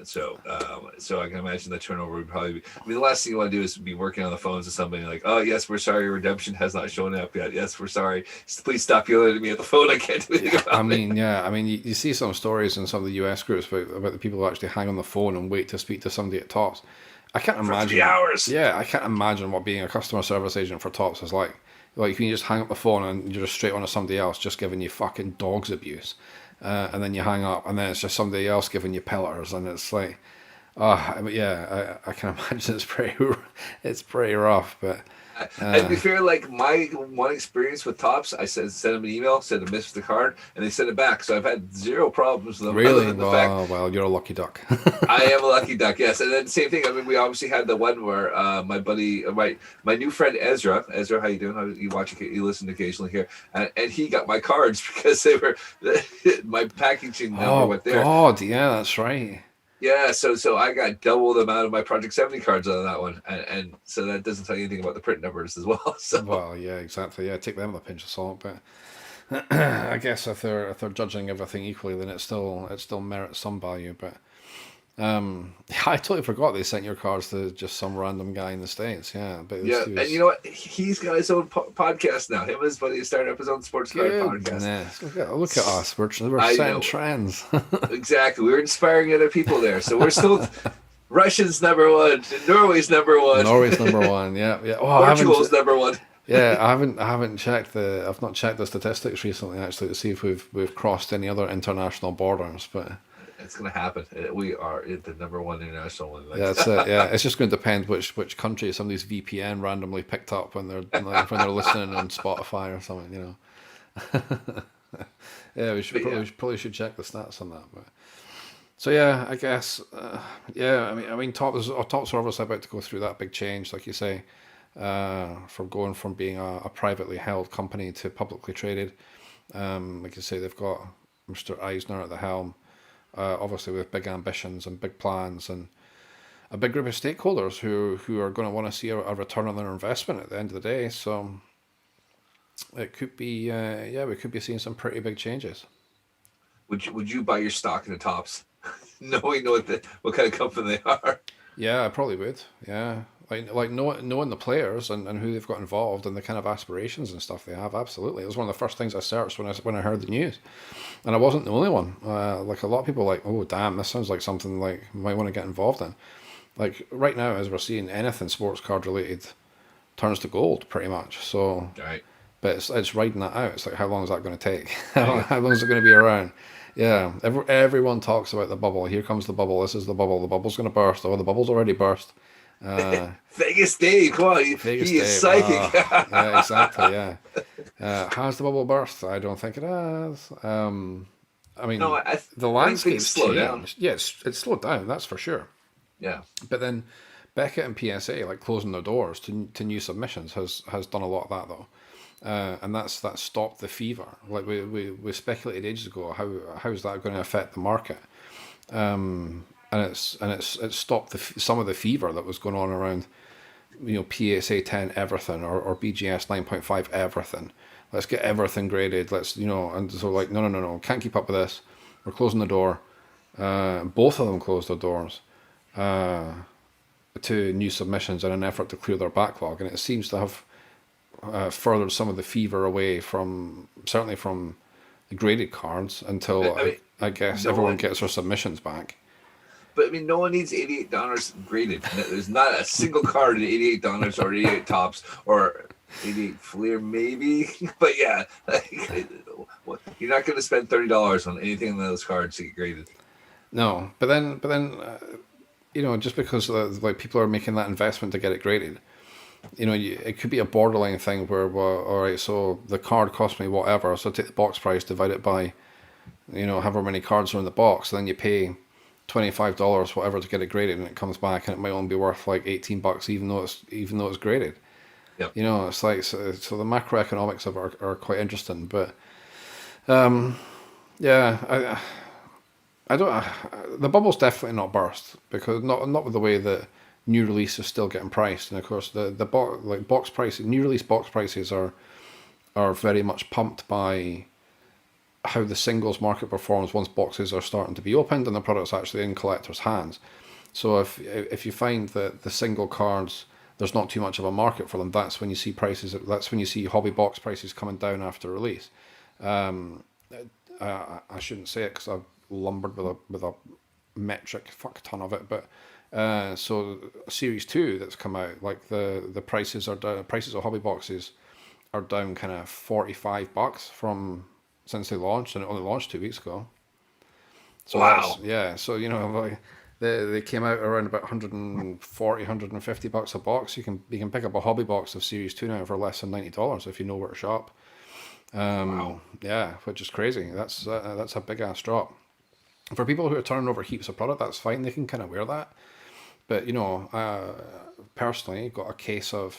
So I can imagine the turnover would probably be. I mean, the last thing you want to do is be working on the phones with somebody like, "Oh, yes, we're sorry, your redemption has not shown up yet. Yes, we're sorry. Please stop yelling at me at the phone. I can't do anything about it." I mean, you see some stories in some of the US groups about the people who actually hang on the phone and wait to speak to somebody at Topps. I can't imagine. For 3 hours. Yeah, I can't imagine what being a customer service agent for Topps is like. Like, you can just hang up the phone and you're just straight on to somebody else just giving you fucking dog's abuse, and then you hang up and then it's just somebody else giving you pillars, and it's like. I can imagine it's pretty rough, but and to be fair, like, my one experience with Topps, I sent them an email, said I missed the card, and they sent it back. So I've had zero problems with them. Really? Well, you're a lucky duck. I am a lucky duck, yes. And then same thing. I mean, we obviously had the one where my buddy, my new friend Ezra, how you doing? You listen occasionally here, and he got my cards because they were my packaging number went there. Oh God, yeah, that's right. Yeah, so I got double the amount of my Project 70 cards on that one, and so that doesn't tell you anything about the print numbers as well. So. Well, yeah, exactly. Yeah, take them with a pinch of salt, but I guess if they're judging everything equally, then it still merits some value. But I totally forgot they sent your cards to just some random guy in the States. Yeah, but yeah, and you know what? He's got his own podcast now. Him and his buddy started up his own sports card podcast. Look at us. We're setting trends. Exactly. We're inspiring other people there. So we're still Russians number one, Norway's number one. Norway's number one. Yeah. Oh, Portugal's number one. Yeah, I've not checked the statistics recently actually to see if we've crossed any other international borders, but It's gonna happen. We are the number one international one. yeah, Like, it's yeah, it's just going to depend which country some of these VPN randomly picked up when they're like, when they're listening on Spotify or something, you know. Yeah, but yeah, we probably should check the stats on that. But so yeah, I guess yeah, I mean, Tops are obviously about to go through that big change, like you say, from going from being a privately held company to publicly traded. Like you say, they've got Mr. Eisner at the helm, obviously with big ambitions and big plans and a big group of stakeholders who are going to want to see a return on their investment at the end of the day. So it could be yeah, we could be seeing some pretty big changes. would you buy your stock in the Tops, knowing what kind of company they are? Yeah, I probably would. Yeah, like knowing the players and who they've got involved and the kind of aspirations and stuff they have. Absolutely, it was one of the first things I searched when I heard the news, and I wasn't the only one. Like a lot of people, were like, oh damn, this sounds like something like you might want to get involved in. Like right now, as we're seeing, anything sports card related turns to gold pretty much. So, All right. but it's riding that out. It's like how long is that going to take? There you How long is it going to be around? Yeah, everyone talks about the bubble. Here comes the bubble. This is the bubble. The bubble's going to burst. Oh, the bubble's already burst. go. Vegas Dave, come on, Vegas he is Dave. psychic. Yeah, exactly. Yeah. Has the bubble burst? I don't think it has. I No, mean, the I think things landscape's slow down. changed. Yeah, it's slowed down. That's for sure. Yeah. But then Beckett and PSA, like closing their doors to new submissions, has done a lot of that though, and that stopped the fever. Like we speculated ages ago, how's that going to affect the market? And it's stopped some of the fever that was going on around, you know, PSA 10 everything or BGS 9.5 everything. Let's get everything graded. Let's, you know, and so like no, can't keep up with this. We're closing the door. Both of them closed their doors to new submissions in an effort to clear their backlog, and it seems to have furthered some of the fever away from certainly from the graded cards until I mean, I guess no everyone one, gets their submissions back. but I mean, no one needs $88 graded. There's not a single card at $88 or 88 tops or 88 Fleer maybe. But yeah, like, you're not going to spend $30 on anything on those cards to get graded. No, but then you know, just because like people are making that investment to get it graded, you know, it could be a borderline thing where, well, all right, so the card cost me whatever, so take the box price, divide it by, you know, however many cards are in the box, and then you pay $25 whatever to get it graded, and it comes back and it might only be worth like $18 even though it's graded. Yep. You know, it's like so the macroeconomics of it are quite interesting, but yeah, I don't. The bubble's definitely not burst because not with the way that new release is still getting priced, and of course like box prices, new release box prices are very much pumped by how the singles market performs once boxes are starting to be opened and the product's actually in collectors' hands. So if you find that the single cards there's not too much of a market for them, that's when you see prices. That's when you see hobby box prices coming down after release. I shouldn't say it because I've lumbered with a metric fuck ton of it, but so Series 2 that's come out, like the prices are down. Prices of hobby boxes are down kind of $45 from since they launched, and it only launched 2 weeks ago. So Wow. yeah, so you know, like they came out around about 140 $150 a box. You can pick up a hobby box of Series 2 now for less than $90 if you know where to shop. Wow. Yeah, which is crazy. That's a big ass drop. For people who are turning over heaps of product, that's fine. They can kind of wear that. But you know, personally, got a case of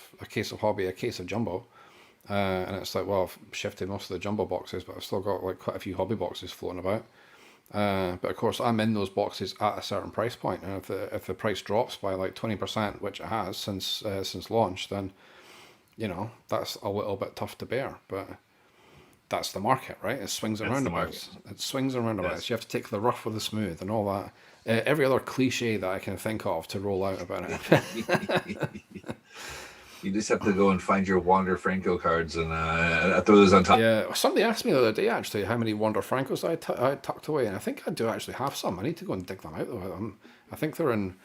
hobby, a case of jumbo, and it's like, well, I've shifted most of the jumbo boxes, but I've still got like quite a few hobby boxes floating about. But of course, I'm in those boxes at a certain price point, and if the price drops by like 20%, which it has since launch, then you know that's a little bit tough to bear. But that's the market, right? It swings and That's the roundabouts. It swings and roundabouts. Yes. You have to take the rough with the smooth and all that. Every other cliche that I can think of to roll out about it. You just have to go and find your Wander Franco cards and throw those on top. Yeah, somebody asked me the other day actually how many Wander Francos I tucked away, and I think I do actually have some. I need to go and dig them out though. I think they're in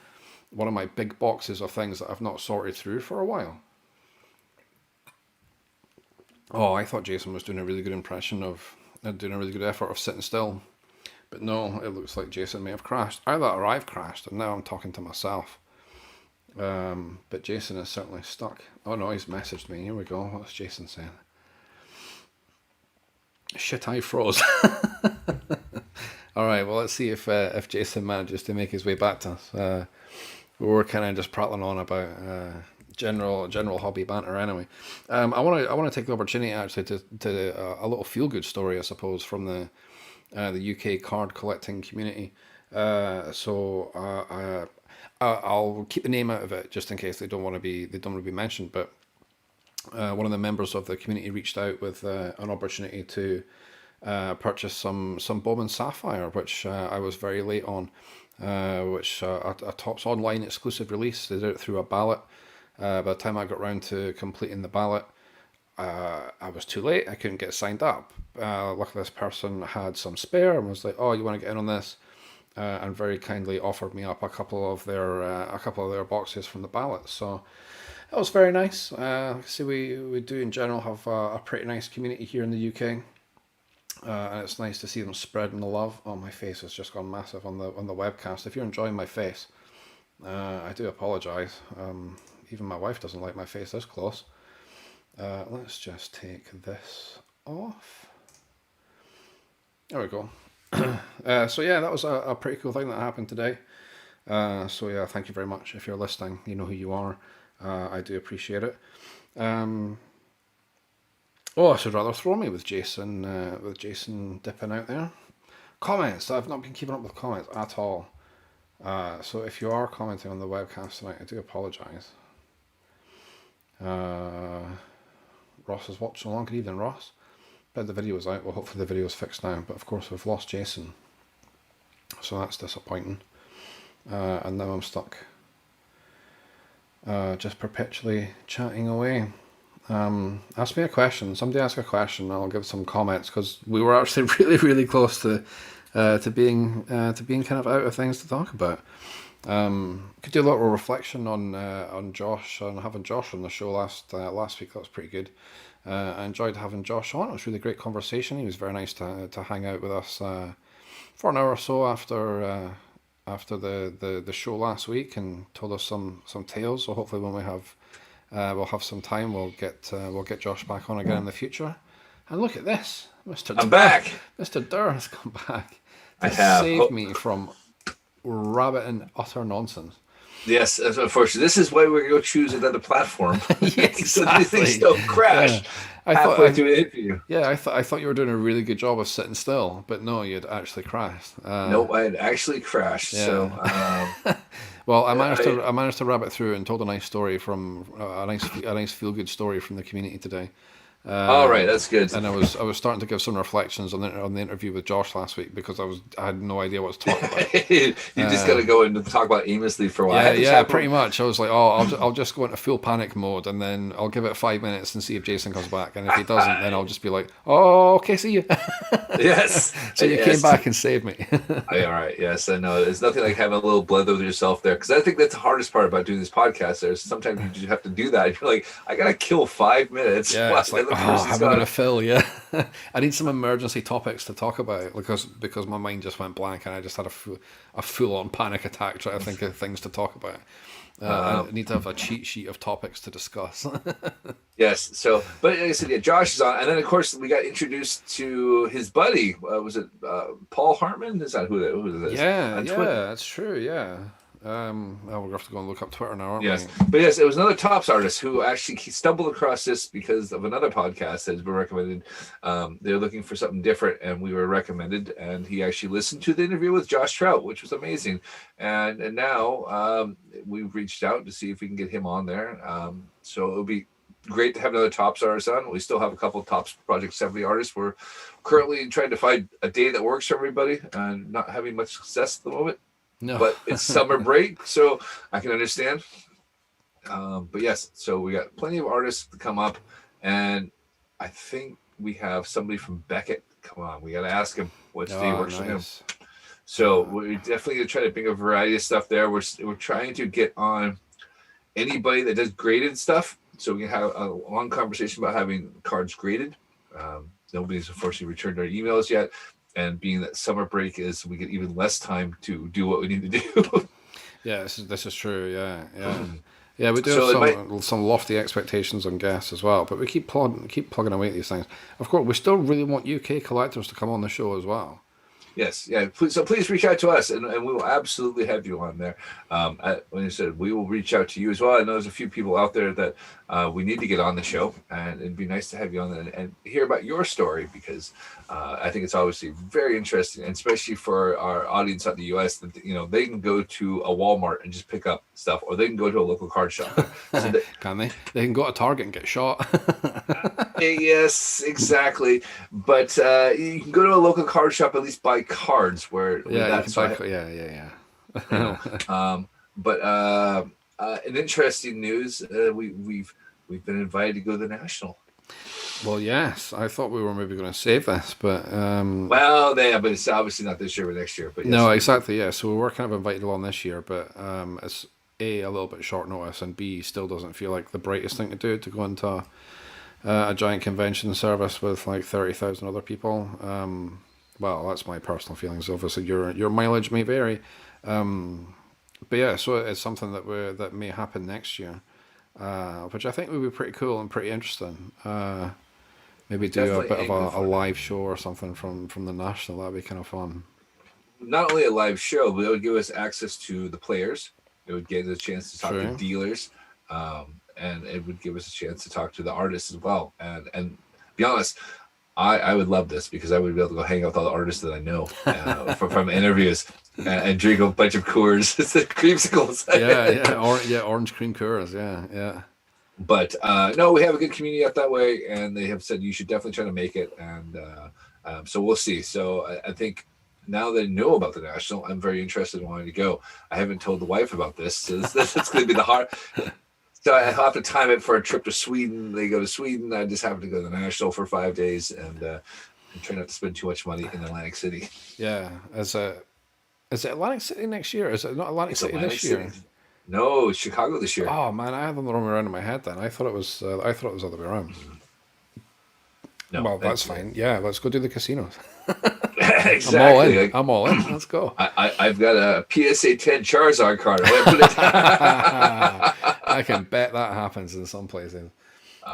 one of my big boxes of things that I've not sorted through for a while. Oh, I thought Jason was doing a really good impression of, doing a really good effort of sitting still. But no, it looks like Jason may have crashed. Either or I've crashed, and now I'm talking to myself. But Jason is certainly stuck. Oh no, he's messaged me. Here we go. What's Jason saying? Shit, I froze. All right, well, let's see if Jason manages to make his way back to us. We were kind of just prattling on about general hobby banter anyway. I want to take the opportunity actually to a little feel good story, I suppose, from the UK card collecting community. I'll keep the name out of it just in case they don't want to be mentioned. But one of the members of the community reached out with an opportunity to purchase some Bowman Sapphire, which I was very late on. Which a Topps online exclusive release. They did it through a ballot. By the time I got round to completing the ballot, I was too late. I couldn't get signed up. Luckily, this person had some spare and was like, "Oh, you want to get in on this?" And very kindly offered me up a couple of their boxes from the ballot. So that was very nice. See, we do in general have a pretty nice community here in the UK. And it's nice to see them spreading the love. Oh, my face has just gone massive on the webcast. If you're enjoying my face, I do apologise. Even my wife doesn't like my face this close. Let's just take this off. There we go. So yeah, that was a pretty cool thing that happened today. So yeah, thank you very much. If you're listening, you know who you are. I do appreciate it. Oh, I should rather throw me with Jason dipping out there. Comments. I've not been keeping up with comments at all. So if you are commenting on the webcast tonight, I do apologise. Ross has watched along. Good evening, Ross. But the video is out. Well, hopefully the video is fixed now. But of course, we've lost Jason. So that's disappointing. And now I'm stuck. Just perpetually chatting away. Ask me a question. Somebody ask a question. I'll give some comments because we were actually really, really close to being kind of out of things to talk about. Could do a little reflection on Josh and having Josh on the show last week. That was pretty good. I enjoyed having Josh on. It was a really great conversation. He was very nice to hang out with us for an hour or so after the show last week and told us some tales. So hopefully when we'll have some time, we'll get Josh back on again in the future. And look at this, Mr. I'm back. Mr. Durr has come back to have save me from rabbit and utter nonsense. Yes, unfortunately, this is why we're going to choose another platform. Yeah, exactly. So these things don't crash halfway through the interview. Yeah, I thought you were doing a really good job of sitting still, but no, you'd actually crashed. No, I had actually crashed. Yeah. So, well, I managed to rabbit through and told a nice story from a nice feel good story from the community today. All right, that's good. And I was starting to give some reflections on the interview with Josh last week because I had no idea what to talk about. You just got to go and talk about aimlessly for a while. Yeah, pretty much. I was like, I'll just go into full panic mode and then I'll give it 5 minutes and see if Jason comes back. And if he doesn't, then I'll just be like, oh, okay, see you. Yes. So you came back and saved me. All right. Yes, I know. There's nothing like having a little blether with yourself there because I think that's the hardest part about doing this podcast. There's sometimes you just have to do that. You're like, I got to kill 5 minutes. Yeah, it's like, how am I going to fill? Yeah. I need some emergency topics to talk about because my mind just went blank and I just had a full-on panic attack trying to think of things to talk about. I need to have a cheat sheet of topics to discuss. Yes. So, but like I said, yeah, Josh is on, and then of course we got introduced to his buddy. Was it Paul Hartman? Is that who that is? Yeah, that's true. Yeah. We'll have to go and look up Twitter now, aren't we? But yes, it was another Topps artist who actually stumbled across this because of another podcast that has been recommended. They're looking for something different, and we were recommended. And he actually listened to the interview with Josh Trout, which was amazing. And now we've reached out to see if we can get him on there. So it'll be great to have another Topps artist on. We still have a couple of Topps Project 70 artists. We're currently trying to find a day that works for everybody, and not having much success at the moment. No. But it's summer break, so I can understand. But yes, so we got plenty of artists to come up, and I think we have somebody from Beckett. Come on, we got to ask him what day works for him. So we're definitely going to try to bring a variety of stuff there. We're trying to get on anybody that does graded stuff so we can have a long conversation about having cards graded. Nobody's unfortunately returned our emails yet, and being that summer break is, we get even less time to do what we need to do. Yeah, this is true. Yeah, yeah, yeah. We do So it have some lofty expectations on guests as well, but we keep plugging away at these things. Of course, we still really want UK collectors to come on the show as well. Yes, yeah. Please reach out to us, and we will absolutely have you on there. Like I said, we will reach out to you as well. I know there's a few people out there that we need to get on the show, and it'd be nice to have you on and hear about your story, because I think it's obviously very interesting, and especially for our audience out in the U.S. That they can go to a Walmart and just pick up stuff, or they can go to a local card shop. So Can they? They can go to Target and get shot. yes, exactly. But you can go to a local card shop, at least buy cards where Yeah, that's But an interesting news, we've been invited to go to the National. Well, yes, I thought we were maybe going to save this, but but it's obviously not this year, but next year. But yes, no, exactly. Yeah, so we were kind of invited along this year, but it's a little bit short notice, and B, still doesn't feel like the brightest thing to do, to go into a giant convention service with like 30,000 other people. Well, that's my personal feelings. Obviously, your mileage may vary, but yeah, so it's something that may happen next year, which I think would be pretty cool and pretty interesting. Maybe do Definitely a bit of a angling live show or something from the National. That'd be kind of fun. not only a live show, but it would give us access to the players. It would give us a chance to talk to True. dealers, and it would give us a chance to talk to the artists as well. And be honest, I would love this, because I would be able to go hang out with all the artists that I know from interviews and drink a bunch of Coors, creamsicles. Orange cream Coors. Yeah. But no, we have a good community out that way, and they have said you should definitely try to make it. And so we'll see. So I think now that I know about the National, I'm very interested in wanting to go. I haven't told the wife about this, so that's going to be the hard. So I have to time it for a trip to Sweden. They go to Sweden. I just happen to go to the National for 5 days, and try not to spend too much money in Atlantic City. Yeah. Is it Atlantic City next year? Is it not Atlantic City Atlantic this year? City. No, it's Chicago this year. Oh man, I had them the wrong way around in my head then. I thought it was the other way around. No, Well, that's fine. Yeah, let's go do the casinos. Exactly. I'm all in. Let's go. I've got a PSA 10 Charizard card. I'm gonna put it I can bet that happens in some places.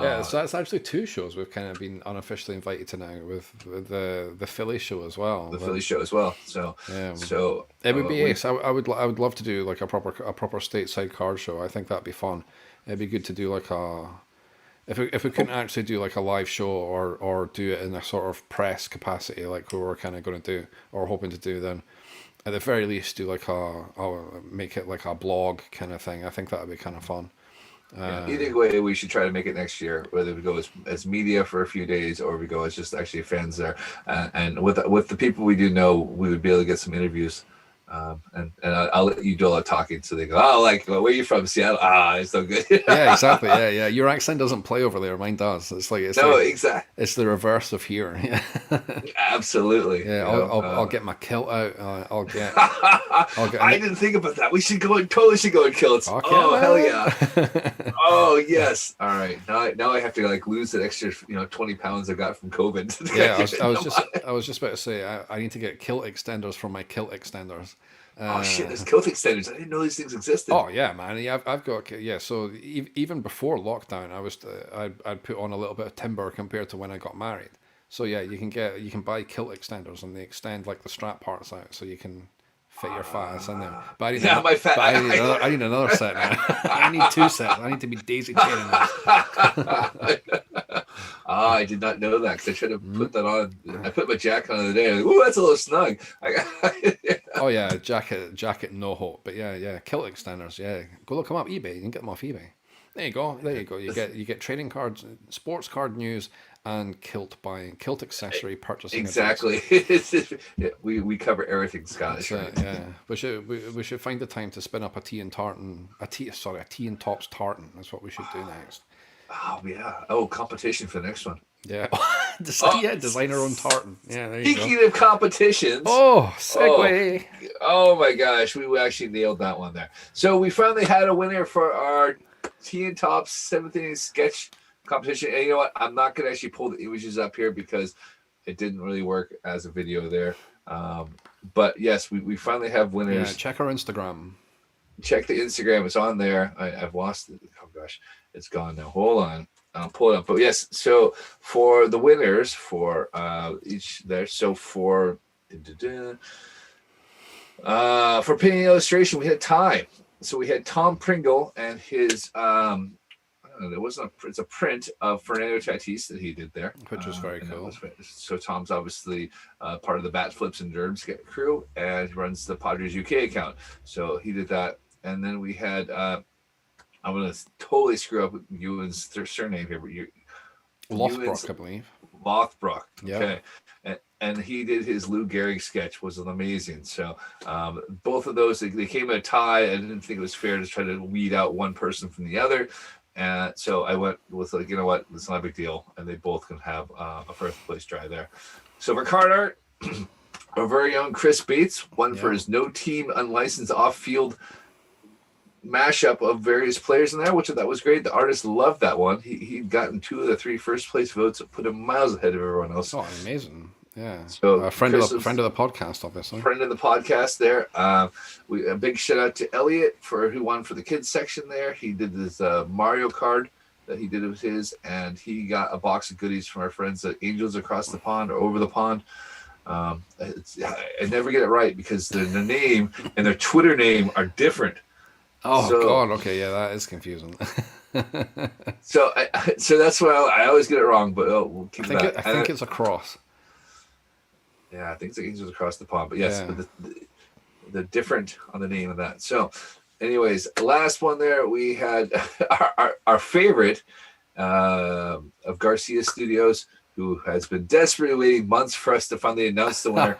Yeah, so that's actually 2 shows we've kind of been unofficially invited to now, with the Philly show as well. the Philly show as well. So Yeah. so It would be ace. I would love to do like a proper stateside card show. I think that'd be fun. It'd be good to do like if we couldn't actually do like a live show or do it in a sort of press capacity like we were kind of going to do or hoping to do, then at the very least do like make it like a blog kind of thing. I think that would be kind of fun. either way, we should try to make it next year. Whether we go as media for a few days, or we go as just actually fans there. And with the people we do know, we would be able to get some interviews. And I'll let you do all the talking, so they go, oh, like, where are you from? Seattle? It's so good. Yeah, exactly. Yeah. Your accent doesn't play over there. Mine does. Exactly. It's the reverse of here. Yeah. Absolutely. Yeah. I'll get my kilt out. I'll get. I didn't think about that. We should totally should go in kilts. Okay, oh, hell yeah. Oh, yes. All right. Now I have to like lose that extra 20 pounds I got from COVID. Yeah, I was just about to say I need to get kilt extenders for my kilt extenders. Oh shit! There's kilt extenders. I didn't know these things existed. Oh yeah, man. Yeah, I've got So even before lockdown, I'd put on a little bit of timber compared to when I got married. So yeah, you can buy kilt extenders, and they extend like the strap parts out, so you can fit your fat ass in there. But I need another set now. I need 2 sets. I need to be daisy chaining this. I did not know that, because I tried to put that on. I put my jacket on the other day. I was like, ooh, that's a little snug. Oh yeah, jacket, no hope. But yeah, kilt extenders. Yeah, go look them up. eBay. You can get them off eBay. There you go. You get trading cards, sports card news, and kilt buying, kilt accessory purchasing. Exactly. We cover everything, Scottish. Yeah, we should find the time to spin up a tea and topps tartan. That's what we should do next. Oh yeah. Oh, competition for the next one. Yeah. Design our own tartan. Yeah, there you go. Speaking of competitions. Oh, segue. Oh my gosh, we actually nailed that one there. So we finally had a winner for our teaandtopps 7th inning sketch competition. And you know what? I'm not going to actually pull the images up here because it didn't really work as a video there. But yes, we finally have winners. Yeah, check our Instagram. Check the Instagram. It's on there. I've lost it. Oh gosh, it's gone now. Hold on. I'll pull it up. But yes, so for the winners for each there, so for painting illustration, we had tie. So we had Tom Pringle and his it's a print of Fernando Tatis that he did there, which was very cool. So Tom's obviously part of the Bat Flips and Derbs crew, and he runs the Padres UK account. So he did that, and then we had I'm going to totally screw up Ewan's surname here, but Lothbrook, I believe. Lothbrook. Yeah. Okay. And he did his Lou Gehrig sketch, was amazing. So both of those, they came at a tie. I didn't think it was fair to try to weed out one person from the other. And so I went with, like, you know what, it's not a big deal. And they both can have a first place try there. So for card art, our very own Chris Bates won for his no team unlicensed off-field mashup of various players in there, which that was great. The artist loved that one. He'd gotten 2 of the 3 first place votes, put him miles ahead of everyone else. Oh, amazing. Yeah. So a friend of the podcast, obviously. Friend of the podcast there. A big shout out to Elliot who won for the kids section there. He did this Mario card that he did with his, and he got a box of goodies from our friends at Angels Across the Pond or Over the Pond. I never get it right because their name and their Twitter name are different. Oh, God. Okay, yeah, that is confusing. so that's why I always get it wrong, but we'll keep that. I think it's a cross. Yeah, I think it's Angels Across the Pond. But yes, but they're different on the name of that. So, anyways, last one there, we had our favorite of Garcia Studios, who has been desperately waiting months for us to finally announce the winner.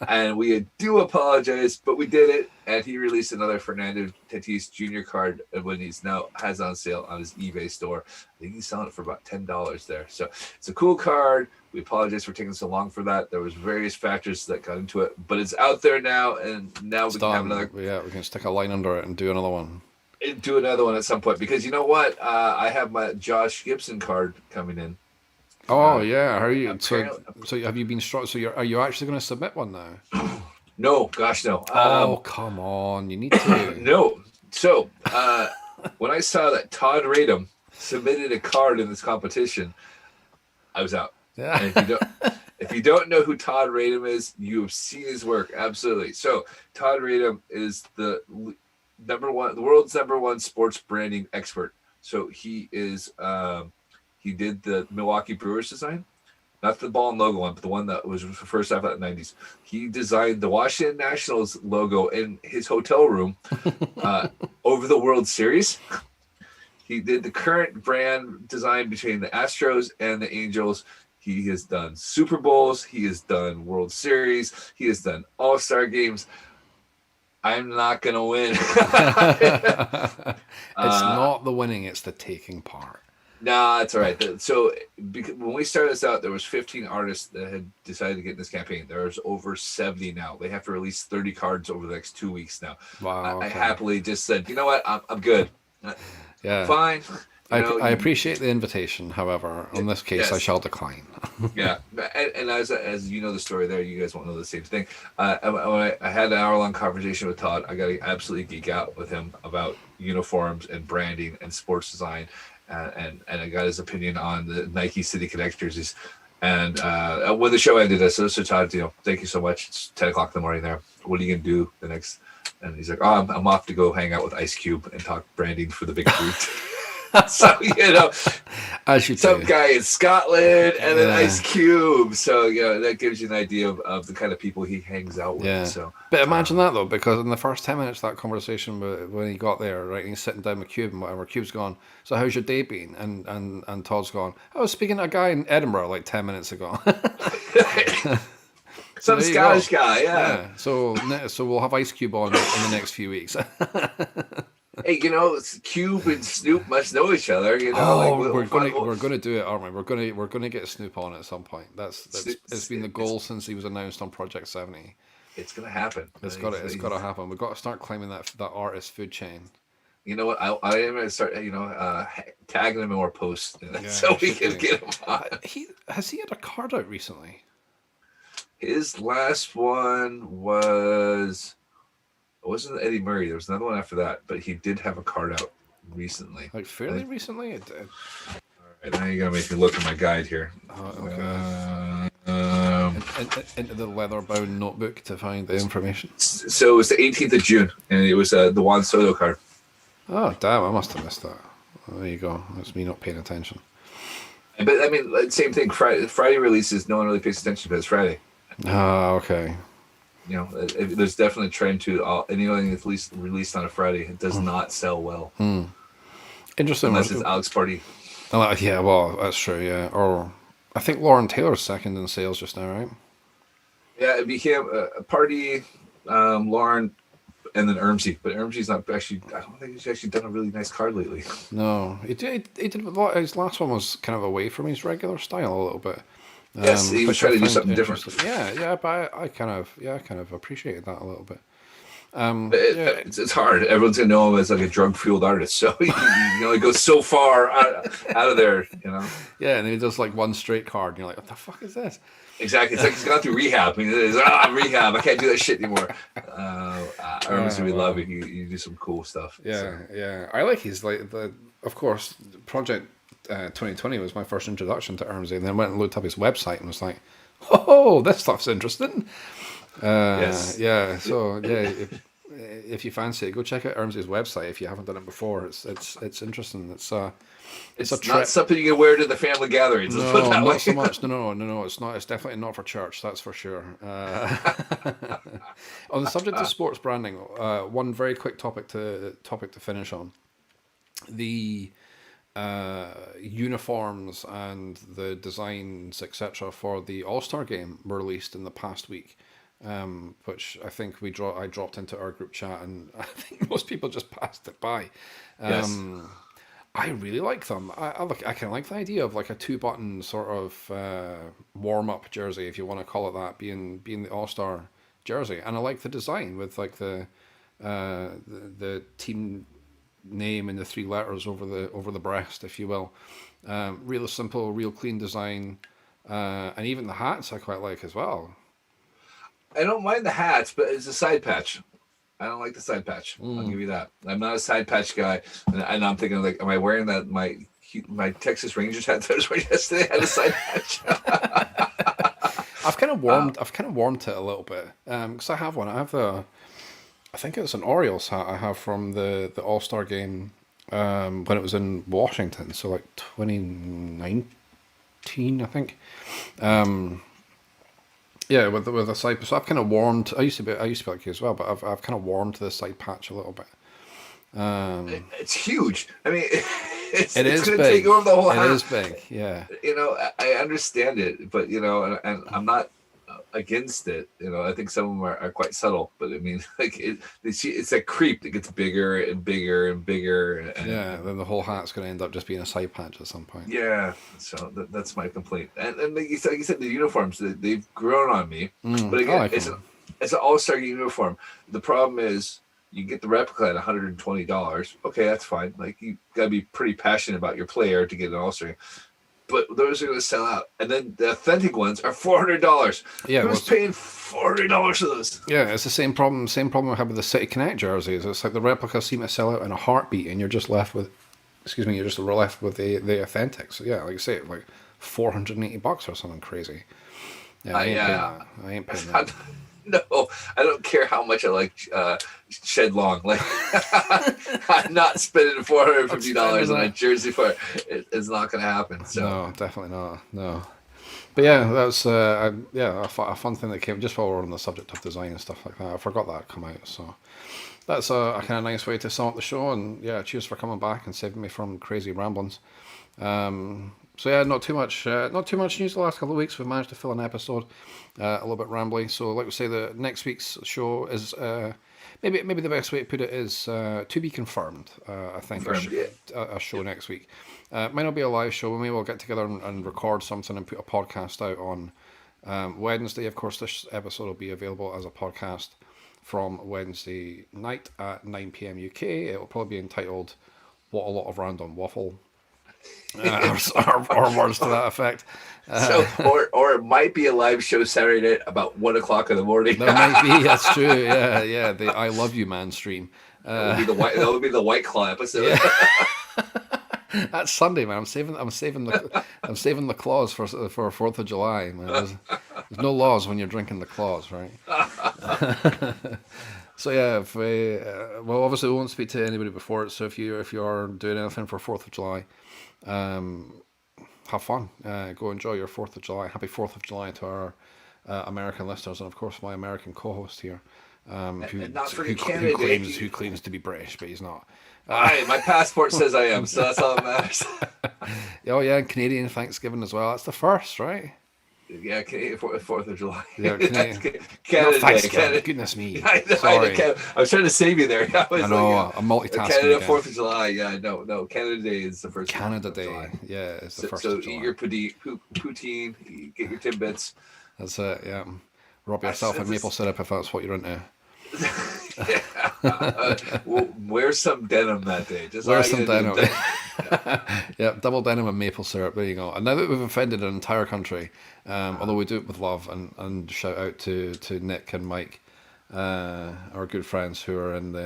And we do apologize, but we did it. And he released another Fernando Tatis Jr. card when he's now has on sale on his eBay store. I think he's selling it for about $10 there. So it's a cool card. We apologize for taking so long for that. There was various factors that got into it, but it's out there now, and now we can have another. Yeah, we can stick a line under it and do another one. Do another one at some point, because you know what? I have my Josh Gibson card coming in. Oh yeah, how are you? So have you been struck? So are you actually going to submit one now? No, gosh, no. Come on, you need to. No. So when I saw that Todd Radom submitted a card in this competition, I was out. Yeah. And if you don't know who Todd Radom is, you have seen his work. Absolutely. So Todd Radom is the world's number one sports branding expert. So he is. He did the Milwaukee Brewers design, not the ball and logo one, but the one that was the first half of the 90s. He designed the Washington Nationals logo in his hotel room over the World Series. He did the current brand design between the Astros and the Angels. He has done Super Bowls. He has done World Series. He has done All-Star games. I'm not going to win. It's not the winning, it's the taking part. Nah, that's all right. So when we started this out, there was 15 artists that had decided to get in this campaign. There's over 70 now. They have to release 30 cards over the next 2 weeks now. Wow. I happily just said, you know what? I'm good. Yeah. Fine. I appreciate the invitation. However, in this case, yes. I shall decline. Yeah. And as you know the story there, you guys won't know the same thing. When I had an hour-long conversation with Todd, I got to absolutely geek out with him about uniforms and branding and sports design. And I got his opinion on the Nike City Connect jerseys. And when the show ended, I said, so Todd, thank you so much. It's 10 o'clock in the morning there. What are you going to do the next? And he's like, oh, I'm off to go hang out with Ice Cube and talk branding for the big fruit. So, some guy in Scotland and then Ice Cube. So, that gives you an idea of the kind of people he hangs out with. Yeah. So, but imagine that, though, because in the first 10 minutes of that conversation, when he got there, right, and he's sitting down with Cube and whatever, Cube's gone, so how's your day been? And Todd's gone, I was speaking to a guy in Edinburgh like 10 minutes ago. Some Scottish guy, yeah. So we'll have Ice Cube on in the next few weeks. Hey, Cube and Snoop must know each other. We're going to do it, aren't we? We're going to get Snoop on at some point. It's been the goal since he was announced on Project 70. It's going to happen. It's got to happen. We've got to start climbing that artist food chain. You know what? I am gonna start, tagging him in more posts so we can get him on. Has he had a card out recently? His last one was, it wasn't Eddie Murray. There was another one after that, but he did have a card out recently. Like fairly recently? It did. All right, now you gotta make me look at my guide here. Okay. Into the leather-bound notebook to find the information. So it was the 18th of June, and it was the Juan Soto card. Oh, damn, I must have missed that. There you go. That's me not paying attention. But, I mean, same thing. Friday releases, no one really pays attention because it's Friday. Ah, okay. There's definitely a trend to anything that's released on a Friday. It does not sell well. Interesting. Unless it's Alex Party. Yeah, well, that's true, yeah. Or I think Lauren Taylor's second in sales just now, right? Yeah, it became a Party, Lauren, and then Ermsey. But Ermsey's not actually, I don't think he's actually done a really nice card lately. No, he did a lot. His last one was kind of away from his regular style a little bit. Yes, he was trying to do something different. Yeah, but I kind of appreciated that a little bit. It's hard. Everyone's gonna know him as like a drug-fueled artist, so he only goes so far out of there, Yeah, and then he does like one straight card, and you're like, what the fuck is this? Exactly. It's like he's gone through rehab. Rehab. I can't do that shit anymore. Ernest, we love it. You do some cool stuff. Yeah. I like his of course, Project 2020 was my first introduction to Ermsey, and then went and looked up his website and was like, oh, this stuff's interesting. Yes. Yeah. So yeah, if you fancy it, go check out Ermsey's website if you haven't done it before. It's interesting. It's not something you can wear to the family gatherings. No, put it that not way. so much. No, it's not. It's definitely not for church. That's for sure. On the subject of sports branding, one very quick topic to finish on: the uniforms and the designs, etc., for the All-Star game were released in the past week. Which I think I dropped into our group chat, and I think most people just passed it by. Yes. I really like them. I kind of like the idea of like a 2-button sort of warm-up jersey, if you want to call it that, being the All-Star jersey, and I like the design with like the team name and the 3 letters over the breast, if you will. Real simple, real clean design, and even the hats I quite like as well. I don't mind the hats, but it's a side patch. I don't like the side patch. I'll give you that. I'm not a side patch guy, and I'm thinking like, am I wearing that my Texas Rangers hat that I was wearing yesterday had a side patch? I've kind of warmed to it a little bit because I have one. I think it's an Orioles hat I have from the All-Star game when it was in Washington, so like 2019, I think. Yeah, with the side. So I've kind of warmed. I used to be like you as well, but I've kind of warmed to the side patch a little bit. It's huge. I mean, it's going to take over the whole hat. It is big. Yeah. I understand it, but and I'm not against it. I think some of them are quite subtle, but I mean, like it's a creep that gets bigger and bigger and bigger. And then the whole hat's going to end up just being a side patch at some point. Yeah, so that's my complaint. And like you said, the uniforms they've grown on me. But again, it's an all-star uniform. The problem is you get the replica at $120. Okay, that's fine. Like you gotta be pretty passionate about your player to get an all-star. But those are going to sell out, and then the authentic ones are $400. Yeah, who's paying $400 for those? Yeah, it's the same problem. Same problem I had with the City Connect jerseys. It's like the replicas seem to sell out in a heartbeat, and you're just left with, the authentics. So yeah, like you say, like $480 or something crazy. Yeah, I ain't paying that. No, I don't care how much I like Shed Long. Like, I'm not spending $450 on a jersey for it. It's not going to happen. So no, definitely not. No, but yeah, that's a fun thing that came just while we're on the subject of design and stuff like that. I forgot that had come out, so that's a kind of nice way to sum up the show. And yeah, cheers for coming back and saving me from crazy ramblings. So yeah, not too much news the last couple of weeks. We've managed to fill an episode, a little bit rambly. So like we say, the next week's show is maybe the best way to put it is to be confirmed. I think a show next week. Might not be a live show. Maybe we'll get together and record something and put a podcast out on Wednesday. Of course, this episode will be available as a podcast from Wednesday night at 9 p.m. UK. It will probably be entitled "What a Lot of Random Waffle," or words to that effect. Or it might be a live show Saturday night about 1 o'clock in the morning. That might be. That's true. Yeah. The "I Love You Man" stream. That would be the White Claw episode. Yeah. That's Sunday, man. I'm saving the claws for 4th of July, man. There's no laws when you're drinking the claws, right? So yeah, if well, obviously we won't speak to anybody before it. So if you are doing anything for 4th of July, have fun. Go enjoy your 4th of July. Happy 4th of July to our American listeners, and of course my American co-host here, who claims to be British, but he's not. My passport says I am, so that's all that matters. Oh yeah, and Canadian Thanksgiving as well. That's the first, right? Yeah, Canadian 4th of July. Yeah, Canadian. Canada Day. Canada. Goodness me. Sorry. I was trying to save you there. I know, I'm multitasking. Canada again. 4th of July. Yeah, no. Canada Day is the first. Canada Day. July. Yeah, it's the first. So of July. eat your poutine, get your Timbits. That's it. Yeah, rub yourself in maple syrup if that's what you're into. Wear some denim that day. Just wear some denim. Yeah, double denim and maple syrup. There you go. And now that we've offended an entire country, although we do it with love, and shout out to Nick and Mike, our good friends who are in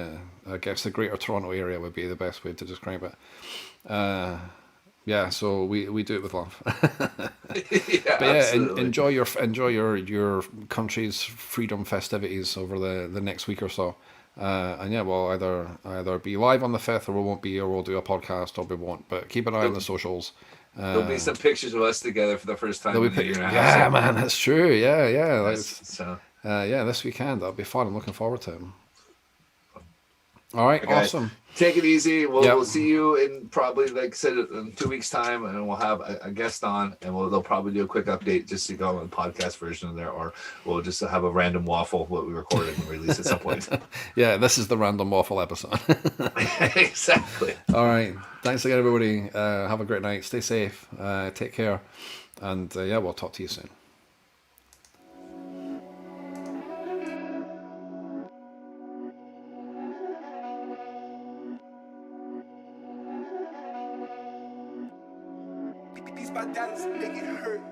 I guess the Greater Toronto area would be the best way to describe it. Yeah, so we do it with love. Yeah, but yeah, absolutely. enjoy your country's freedom festivities over the next week or so. And yeah, we'll either be live on the 5th, or we won't be, or we'll do a podcast, or we won't. But keep an eye on the socials. There'll be some pictures of us together for the first time. Yeah, man, that's true. Yeah. So this weekend that'll be fun. I'm looking forward to it. All right, awesome. Take it easy. We'll see you in probably, like I said, in 2 weeks' time, and we'll have a guest on, and they'll probably do a quick update just to go on the podcast version of there, or we'll just have a random waffle what we recorded and release at some point. Yeah, this is the random waffle episode. Exactly. All right. Thanks again, everybody. Have a great night. Stay safe. Take care, and we'll talk to you soon. Piece by dance, make it hurt.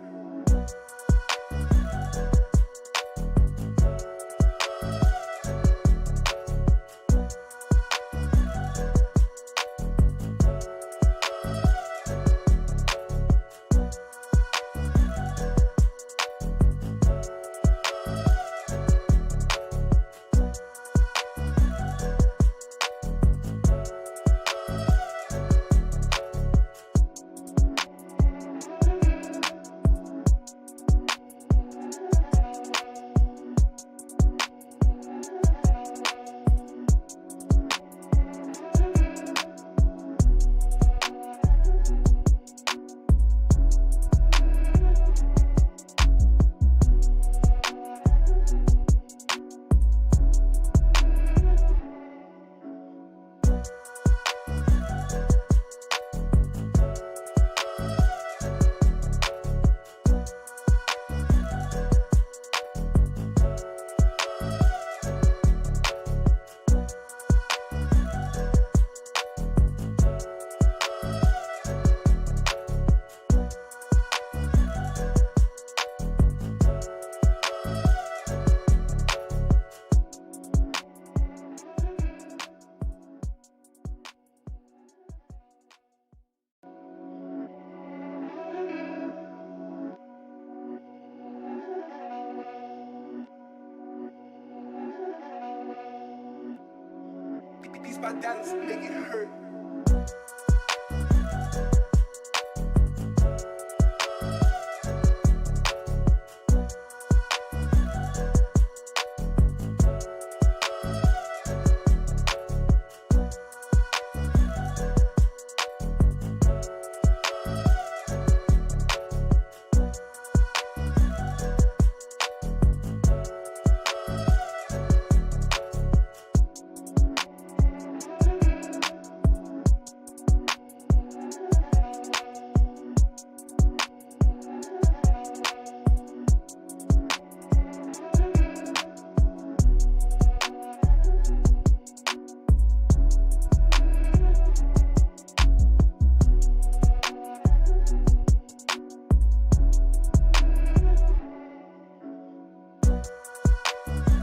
Piece by dance, make it hurt.